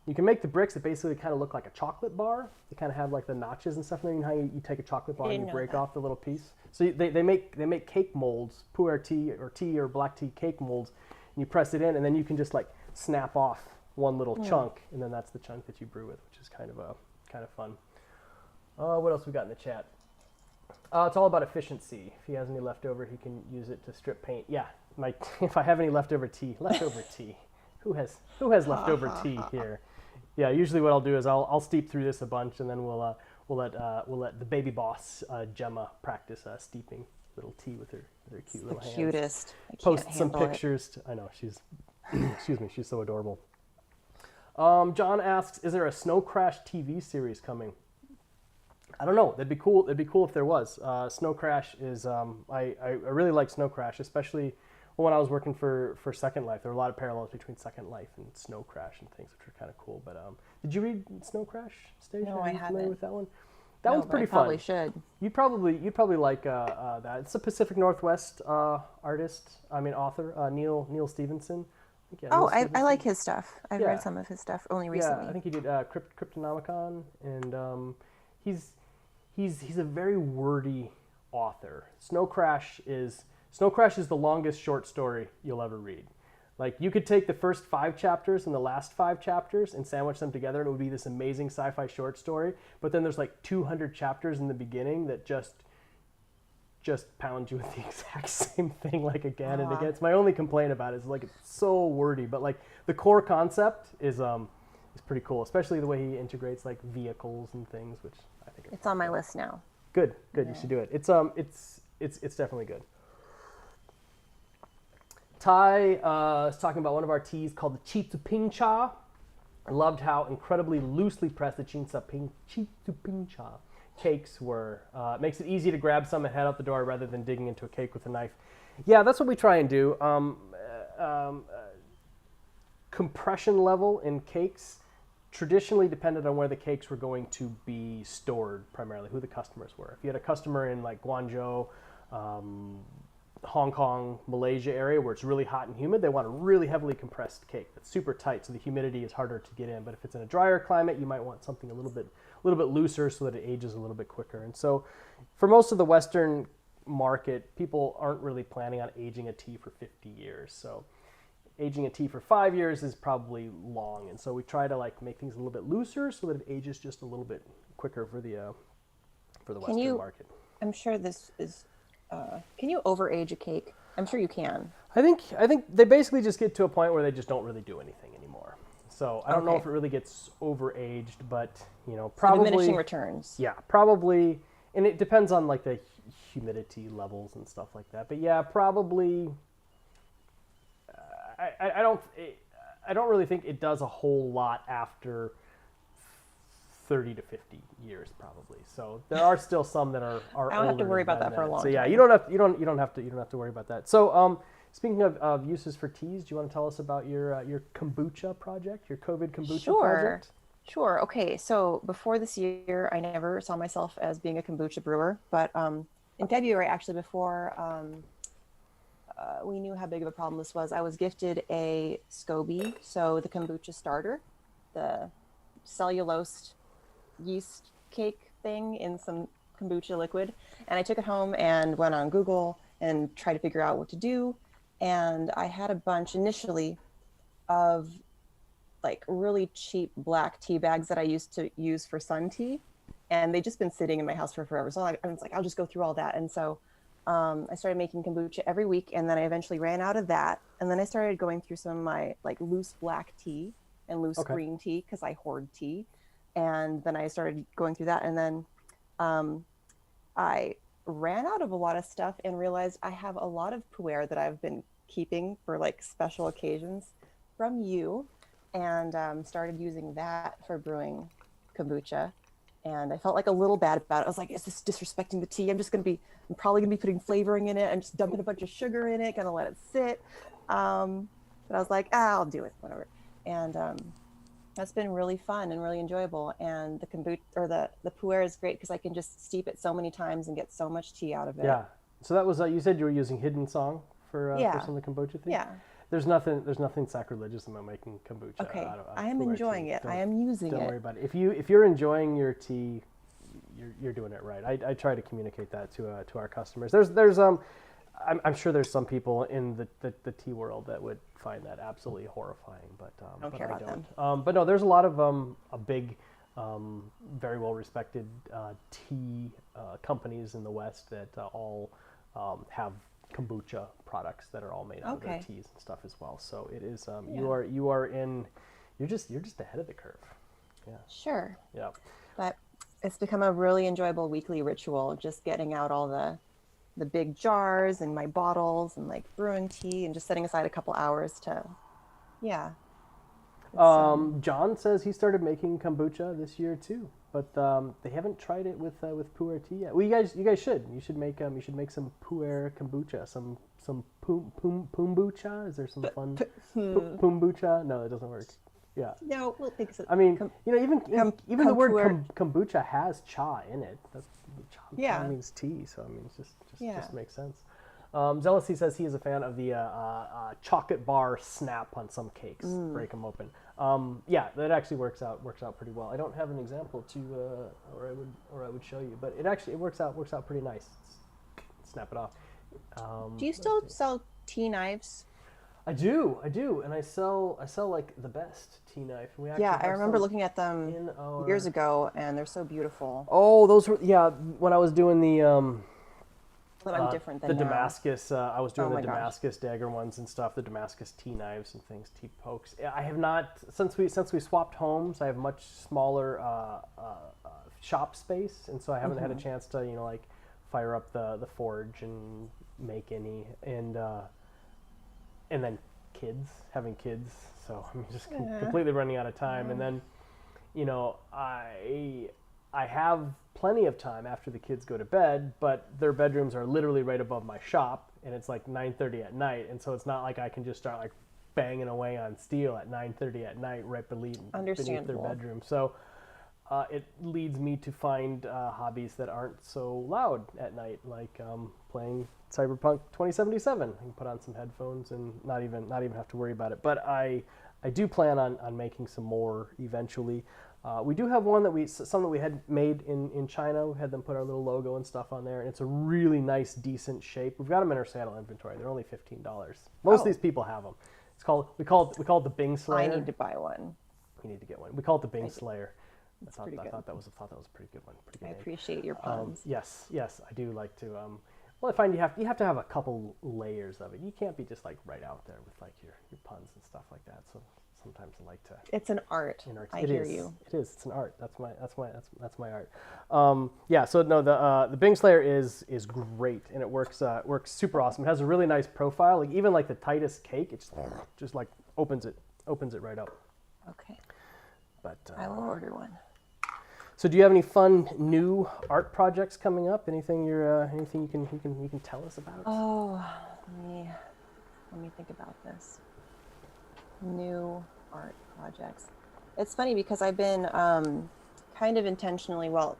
You can make the bricks that basically kind of look like a chocolate bar. They kind of have like the notches and stuff. You know how you take a chocolate bar and you break off the little piece. So they make cake molds, pu-erh tea or black tea cake molds, and you press it in, and then you can just like snap off one little chunk, and then that's the chunk that you brew with, which is kind of fun. What else we got in the chat? It's all about efficiency. If he has any leftover, he can use it to strip paint. Yeah, if I have any leftover tea. Who has leftover tea here? Yeah, usually what I'll do is I'll steep through this a bunch, and then we'll let the baby boss Gemma practice steeping little tea with her cute little hands. Cutest. Post some pictures. I know she's excuse me, she's so adorable. John asks, is there a Snow Crash TV series coming? I don't know. That'd be cool. It'd be cool if there was. Snow Crash is. I really like Snow Crash, especially when I was working for Second Life. There were a lot of parallels between Second Life and Snow Crash and things, which are kind of cool. But did you read Snow Crash, Stasia? No, I haven't. With that one? That one's pretty fun. Probably should. You'd probably like that. It's a Pacific Northwest author, Neil Stevenson. I like his stuff. I've read some of his stuff only recently. Yeah, I think he did Cryptonomicon, and he's a very wordy author. Snow Crash is the longest short story you'll ever read. Like, you could take the first 5 chapters and the last 5 chapters and sandwich them together, and it would be this amazing sci-fi short story. But then there's like 200 chapters in the beginning that just pound you with the exact same thing like again and again. It's my only complaint about it is like it's so wordy, but like the core concept is pretty cool, especially the way he integrates like vehicles and things, which I think it's on my list now. Good. Yeah. You should do it. It's definitely good. Ty is talking about one of our teas called the Chitsupincha. I loved how incredibly loosely pressed the Chitsupincha cakes were. It makes it easy to grab some and head out the door rather than digging into a cake with a knife. Yeah, that's what we try and do. Compression level in cakes traditionally depended on where the cakes were going to be stored, primarily who the customers were. If you had a customer in like Guangzhou, Hong Kong, Malaysia area where it's really hot and humid, they want a really heavily compressed cake that's super tight, so the humidity is harder to get in. But if it's in a drier climate, you might want something a little bit looser so that it ages a little bit quicker. And so for most of the Western market, people aren't really planning on aging a tea for 50 years. So aging a tea for 5 years is probably long. And so we try to like make things a little bit looser so that it ages just a little bit quicker for the Western market. I'm sure this is can you overage a cake? I'm sure you can. I think they basically just get to a point where they just don't really do anything anymore. So I don't know if it really gets overaged, but probably diminishing returns. Yeah, probably, and it depends on like the humidity levels and stuff like that. But yeah, probably. I don't really think it does a whole lot after 30 to 50 years probably. So there are still some that are I don't have to worry about that for a long time. So yeah, you don't have to worry about that. So speaking of uses for teas, do you want to tell us about your kombucha project, your COVID kombucha project? Sure. Okay. So before this year, I never saw myself as being a kombucha brewer, but in February, actually, before we knew how big of a problem this was, I was gifted a SCOBY, so the kombucha starter, the cellulose yeast cake thing in some kombucha liquid. And I took it home and went on Google and tried to figure out what to do. And I had a bunch initially of like really cheap black tea bags that I used to use for sun tea. And they'd just been sitting in my house for forever. So I was like, I'll just go through all that. And so I started making kombucha every week. And then I eventually ran out of that. And then I started going through some of my like loose black tea and loose green tea because I hoard tea. And then I started going through that. And then I ran out of a lot of stuff and realized I have a lot of pu'er that I've been keeping for like special occasions from you, and started using that for brewing kombucha. And I felt like a little bad about it. I was like, is this disrespecting the tea? I'm probably gonna be putting flavoring in it. I'm just dumping a bunch of sugar in it, gonna let it sit. But I was like, I'll do it, whatever. And that's been really fun and really enjoyable. And the kombucha or the pu'er is great because I can just steep it so many times and get so much tea out of it. Yeah. So that was you said you were using Hidden Song for some of the kombucha things. Yeah. There's nothing sacrilegious about making kombucha. Okay. I am enjoying it. I am using it. Don't worry about it. If you're enjoying your tea, you're doing it right. I try to communicate that to our customers. I'm sure there's some people in the tea world that would find that absolutely horrifying, but I don't care about them. But no, there's a lot of a big, very well respected tea companies in the West that all have kombucha products that are all made out of their teas and stuff as well. So it is you're just ahead of the curve. Yeah. Sure. Yeah. But it's become a really enjoyable weekly ritual, just getting out all the big jars and my bottles and like brewing tea and just setting aside a couple hours to, John says he started making kombucha this year too, but they haven't tried it with pu'er tea yet. Well, you guys should. You should make some pu'er kombucha, some kombucha. Is there some fun kombucha? No, it doesn't work. Yeah. No, we'll think so. I mean, even the word kombucha has cha in it. That's cha means tea, so I mean, it just makes sense. Zealousy says he is a fan of the chocolate bar snap on some cakes. Break them open. That actually works out pretty well. I don't have an example or I would show you, but it works out pretty nice. Snap it off. Do you still sell tea knives? I do, and I sell like the best tea knife. I remember looking at them years ago, and they're so beautiful. Oh, those were when I was doing the but I'm different than the now. Damascus. I was doing the Damascus dagger ones and stuff, the Damascus tea knives and things, tea pokes. I have not since we swapped homes. I have much smaller shop space, and so I haven't had a chance to like fire up the forge and make any and then having kids, so I'm just completely running out of time. And then, I have plenty of time after the kids go to bed, but their bedrooms are literally right above my shop, and it's like 9:30 at night, and so it's not like I can just start like banging away on steel at 9:30 at night right beneath their bedroom. So it leads me to find hobbies that aren't so loud at night, like playing Cyberpunk 2077. I can put on some headphones and not even have to worry about it. But I do plan on making some more eventually. We do have some that we had made in China. We had them put our little logo and stuff on there, and it's a really nice, decent shape. We've got them in our sale inventory. They're only $15. Most of these people have them. We call it the Bing Slayer. I need to buy one. You need to get one. We call it the Bing Slayer. I thought that was a pretty good one. Pretty good name. Appreciate your puns. Yes, I do like to. Well, I find you have to have a couple layers of it. You can't be just like right out there with like your puns and stuff like that. So sometimes I like to. It's an art. I hear you. It is. It's an art. That's my art. So no, the Bing Slayer is great, and it works super awesome. It has a really nice profile. Like even like the tightest cake, it just like opens it right up. Okay. But I will order one. So do you have any fun new art projects coming up? Anything anything you can tell us about? Oh, let me think about this. New art projects. It's funny because I've been kind of intentionally, well,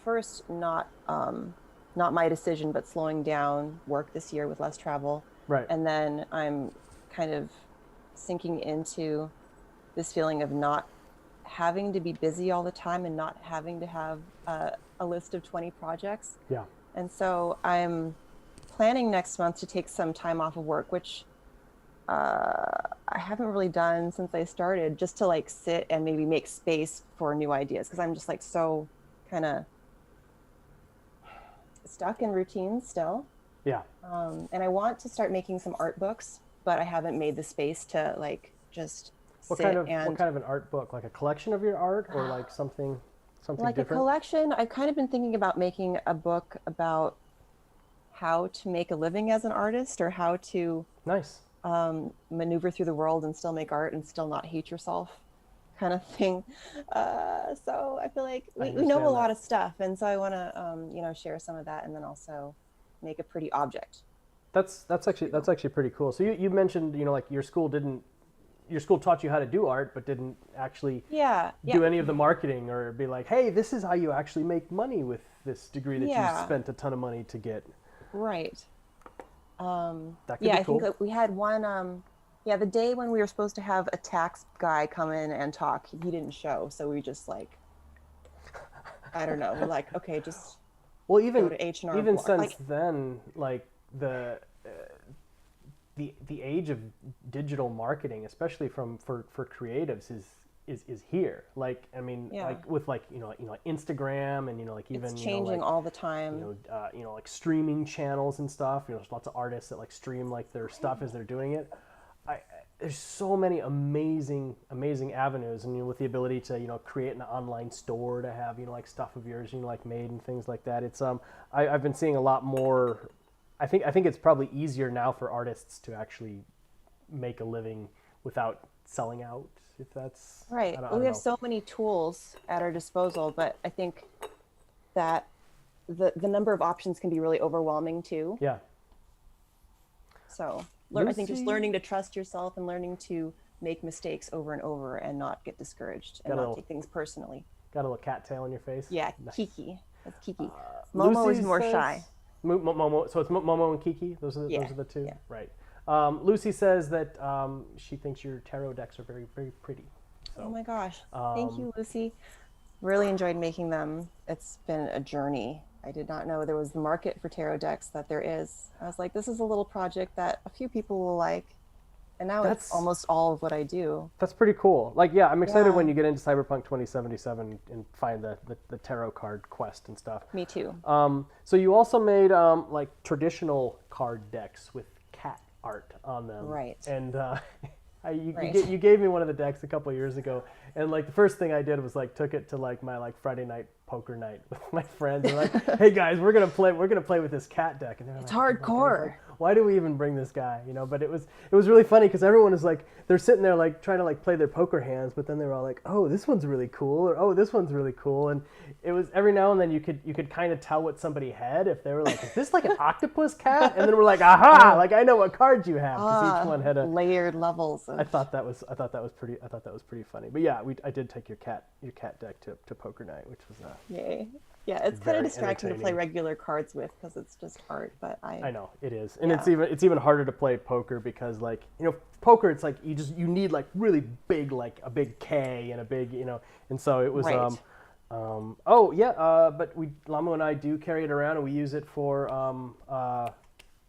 first not my decision, but slowing down work this year with less travel. Right. And then I'm kind of sinking into this feeling of not having to be busy all the time and not having to have a list of 20 projects. Yeah. And so I'm planning next month to take some time off of work, which I haven't really done since I started, just to like sit and maybe make space for new ideas, because I'm just like so kind of stuck in routine still. Yeah. And I want to start making some art books, but I haven't made the space to like just what kind of an art book? Like a collection of your art, or like something like different? A collection. I've kind of been thinking about making a book about how to make a living as an artist, or how to nice maneuver through the world and still make art and still not hate yourself, kind of thing. So I feel like we know a lot of stuff, and so I want to share some of that, and then also make a pretty object. That's actually pretty cool. So you mentioned like your school taught you how to do art, but didn't actually do any of the marketing or be like, hey, this is how you actually make money with this degree that you spent a ton of money to get. Right. That could be cool. I think that we had one, the day when we were supposed to have a tax guy come in and talk, he didn't show. So we just like, I don't know. We're like, okay, just go to H&R. Even since then, like the age of digital marketing, especially for creatives, is here. Like, I mean, like with like Instagram and like even it's changing all the time. Like streaming channels and stuff. There's lots of artists that like stream like their stuff as they're doing it. There's so many amazing avenues, and with the ability to create an online store to have like stuff of yours like made and things like that. It's I've been seeing a lot more. I think it's probably easier now for artists to actually make a living without selling out, if that's right. We have so many tools at our disposal, but I think that the number of options can be really overwhelming too. Yeah. So I think just learning to trust yourself and learning to make mistakes over and over and not get discouraged and not take things personally. Got a little cattail on your face? Yeah, nice. Kiki. That's Kiki. Momo is more shy. Momo, so it's Momo and Kiki? Those are the two? Yeah. Right. Lucy says that she thinks your tarot decks are very, very pretty. So, oh my gosh. Thank you, Lucy. Really enjoyed making them. It's been a journey. I did not know there was the market for tarot decks that there is. I was like, this is a little project that a few people will like. And now it's almost all of what I do. That's pretty cool. Like, yeah, I'm excited when you get into Cyberpunk 2077 and find the tarot card quest and stuff. Me too. So you also made like traditional card decks with cat art on them. Right. And you gave me one of the decks a couple of years ago, and like the first thing I did was like took it to like my like Friday night poker night with my friends, and like, hey guys, we're gonna play with this cat deck, and it's like, hardcore. Why do we even bring this guy? But it was really funny because everyone is like, they're sitting there like trying to like play their poker hands, but then they were all like, oh, this one's really cool, or oh, this one's really cool, and it was every now and then you could kind of tell what somebody had if they were like, is this like an octopus cat? And then we're like, aha, like I know what cards you have, because each one had a layered levels. I thought that was pretty funny. But yeah, I did take your cat deck to poker night, which was yay. Yeah, it's kind of distracting to play regular cards with because it's just art. But I know it is, and it's even harder to play poker because like poker, it's like you need like really big, like a big K and a big and so it was right. But Lamo and I do carry it around, and we use it for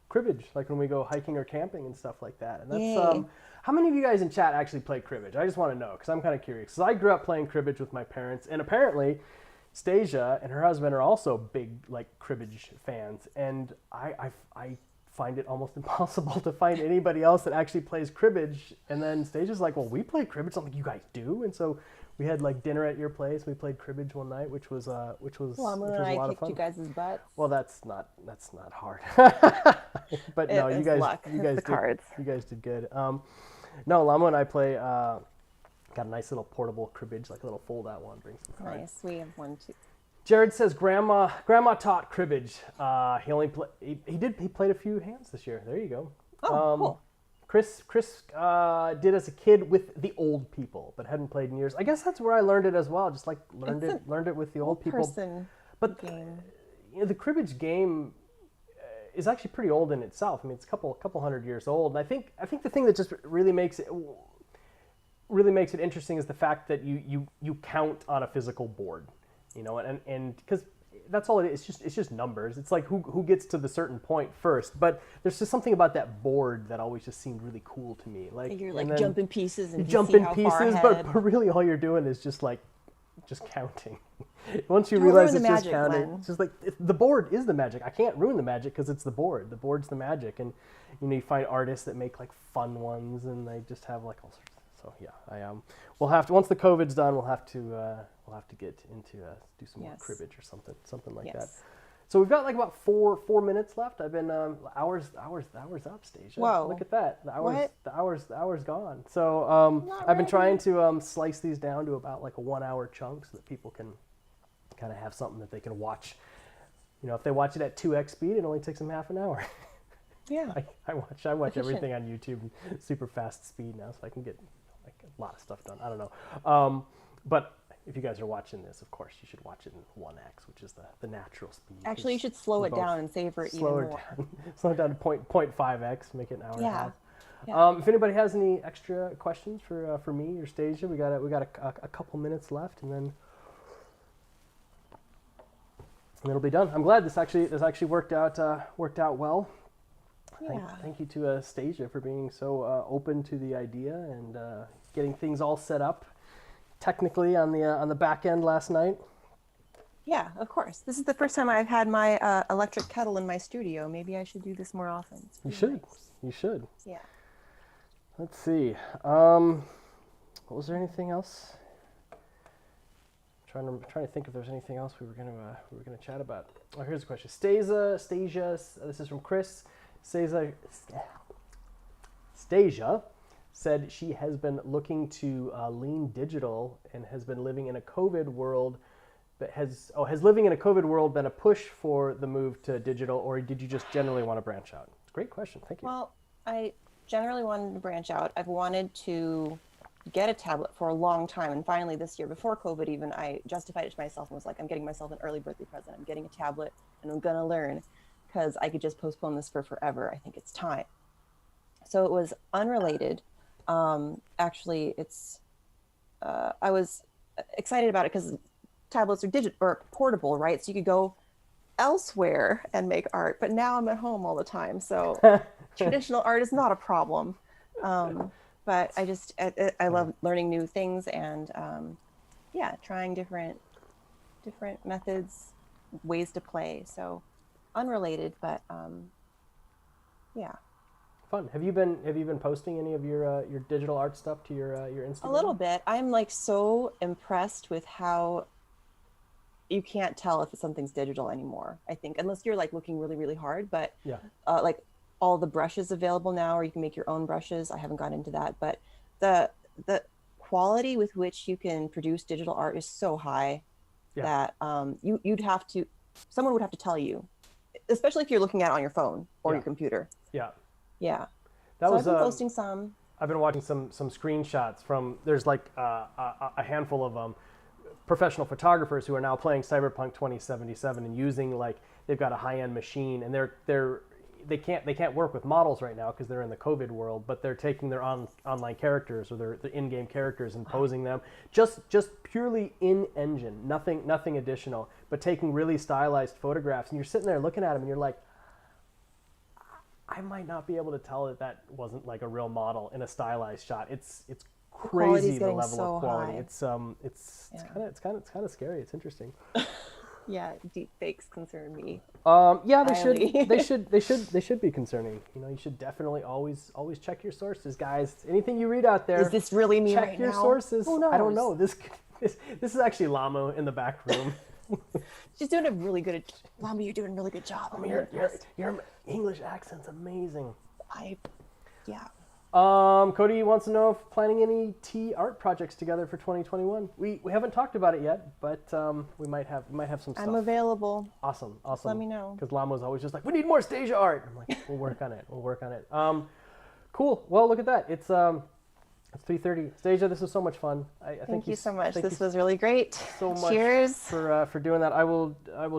cribbage, like when we go hiking or camping and stuff like that. And that's how many of you guys in chat actually play cribbage? I just want to know because I'm kind of curious. Because I grew up playing cribbage with my parents, and apparently Stasia and her husband are also big like cribbage fans, and I find it almost impossible to find anybody else that actually plays cribbage. And then Stasia's like, well, we play cribbage. I'm like, you guys do? And so we had like dinner at your place. We played cribbage one night, which was a lot of fun. You guys' butts. Well, that's not hard. But no, you guys did good. No, Lamo and I play Got a nice little portable cribbage, like a little fold-out one. Bring some cards. Nice. We have one too. Jared says Grandma taught cribbage. He played a few hands this year. There you go. Oh, cool. Chris did as a kid with the old people, but hadn't played in years. I guess that's where I learned it as well. Just like learned it with the old people. But game. The cribbage game is actually pretty old in itself. I mean, it's a couple hundred years old. And I think the thing that just really makes it interesting is the fact that you count on a physical board, and because that's all it is. It's just numbers. It's like who gets to the certain point first. But there's just something about that board that always just seemed really cool to me. Like you're like jumping pieces and you jump in pieces, but really all you're doing is just counting. Once you realize it's just counting, it's just like the board is the magic. I can't ruin the magic because it's the board. The board's the magic, and you find artists that make like fun ones, and they just have like all sorts. So yeah, we'll have to, once the COVID's done, we'll have to get into do some more cribbage or something like that. So we've got like about four minutes left. I've been hours up, Stasia. Whoa! Look at that. The hour's gone. So I've been trying to slice these down to about like a 1 hour chunk so that people can kind of have something that they can watch. If they watch it at 2x speed, it only takes them half an hour. Yeah. I watch everything on YouTube super fast speed now, so I can get like a lot of stuff done. I don't know. But if you guys are watching this, of course, you should watch it in 1x, which is the natural speed. Actually, you should slow it down and savor it even more. Slow it down to 0.5x, make it an hour and a half. Yeah. If anybody has any extra questions for me or Stasia, we got a couple minutes left, and then it'll be done. I'm glad this actually worked out well. Yeah. Thank you to Stasia for being so open to the idea and getting things all set up technically on the back end last night. Yeah, of course. This is the first time I've had my electric kettle in my studio. Maybe I should do this more often. You should. Nice. You should. Yeah. Let's see. Was there anything else? Trying to think if there's anything else we were gonna chat about. Oh, here's a question. Stasia. This is from Chris. Stasia said she has been looking to lean digital and has been living in a COVID world. But has living in a COVID world been a push for the move to digital, or did you just generally want to branch out? It's a great question. Thank you. Well, I generally wanted to branch out. I've wanted to get a tablet for a long time, and finally this year, before COVID even, I justified it to myself and was like, I'm getting myself an early birthday present. I'm getting a tablet, and I'm gonna learn, because I could just postpone this for forever. I think it's time. So it was unrelated. Actually, it's I was excited about it because tablets are digital or portable, right? So you could go elsewhere and make art, but now I'm at home all the time, so traditional art is not a problem. But I love learning new things and trying different methods, ways to play. So unrelated, but fun. Have you been posting any of your digital art stuff to your Instagram? A little bit. I'm like so impressed with how you can't tell if something's digital anymore, I think, unless you're like looking really, really hard. But like all the brushes available now, or you can make your own brushes. I haven't got into that, but the quality with which you can produce digital art is so high that someone would have to tell you, especially if you're looking at it on your phone or your computer. Yeah. I've been posting some. I've been watching some screenshots from, there's like a handful of professional photographers who are now playing Cyberpunk 2077 and using, like, they've got a high-end machine, and they can't work with models right now because they're in the COVID world, but they're taking their online characters or their in-game characters and posing them just purely in engine, nothing additional, but taking really stylized photographs, and you're sitting there looking at them and you're like, I might not be able to tell that wasn't like a real model in a stylized shot. It's crazy the level of quality. High. It's kind of scary. It's interesting. Yeah, deep fakes concern me. They should be concerning. You should definitely always check your sources, guys. Anything you read out there, is this really me right now? Check your sources. Who knows? I don't know. This is actually Lamo in the back room. She's doing a really good. Lamo, you're doing a really good job. Your English accent's amazing. Cody wants to know if planning any tea art projects together for 2021. We haven't talked about it yet, but we might have some stuff. I'm available. Awesome. Just let me know. Because Lamo's always just like, we need more Stasia art. I'm like, we'll work on it. Cool. Well, look at that. It's 3:30. Stasia, this was so much fun. Thank you so much. This was really great. So much. Cheers for doing that. I will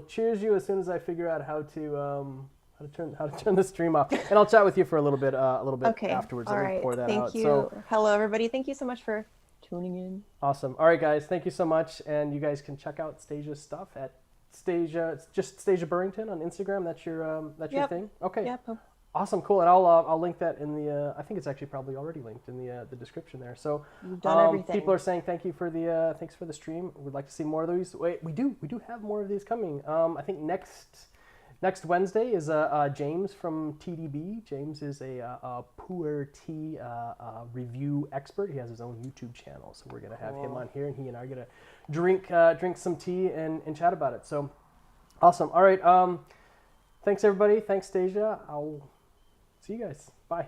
cheers you as soon as I figure out how to turn the stream off, and I'll chat with you for a little bit okay. afterwards. All right. Pour that Thank out. you. So, hello, everybody. Thank you so much for tuning in. Awesome. All right, guys. Thank you so much, and you guys can check out Stasia's stuff at Stasia. It's just Stasia Burrington on Instagram. That's your your thing. Okay. Yep. Awesome. Cool. And I'll link that in the. I think it's actually probably already linked in the description there. So you've done everything. People are saying thank you for the thanks for the stream. We'd like to see more of these. Wait, we do have more of these coming. I think next Wednesday is James from TDB. James is a pu'er tea review expert. He has his own YouTube channel, so we're gonna have him on here, and he and I are gonna drink some tea and chat about it. So awesome. All right. Thanks everybody. Thanks Stasia. I'll see you guys. Bye.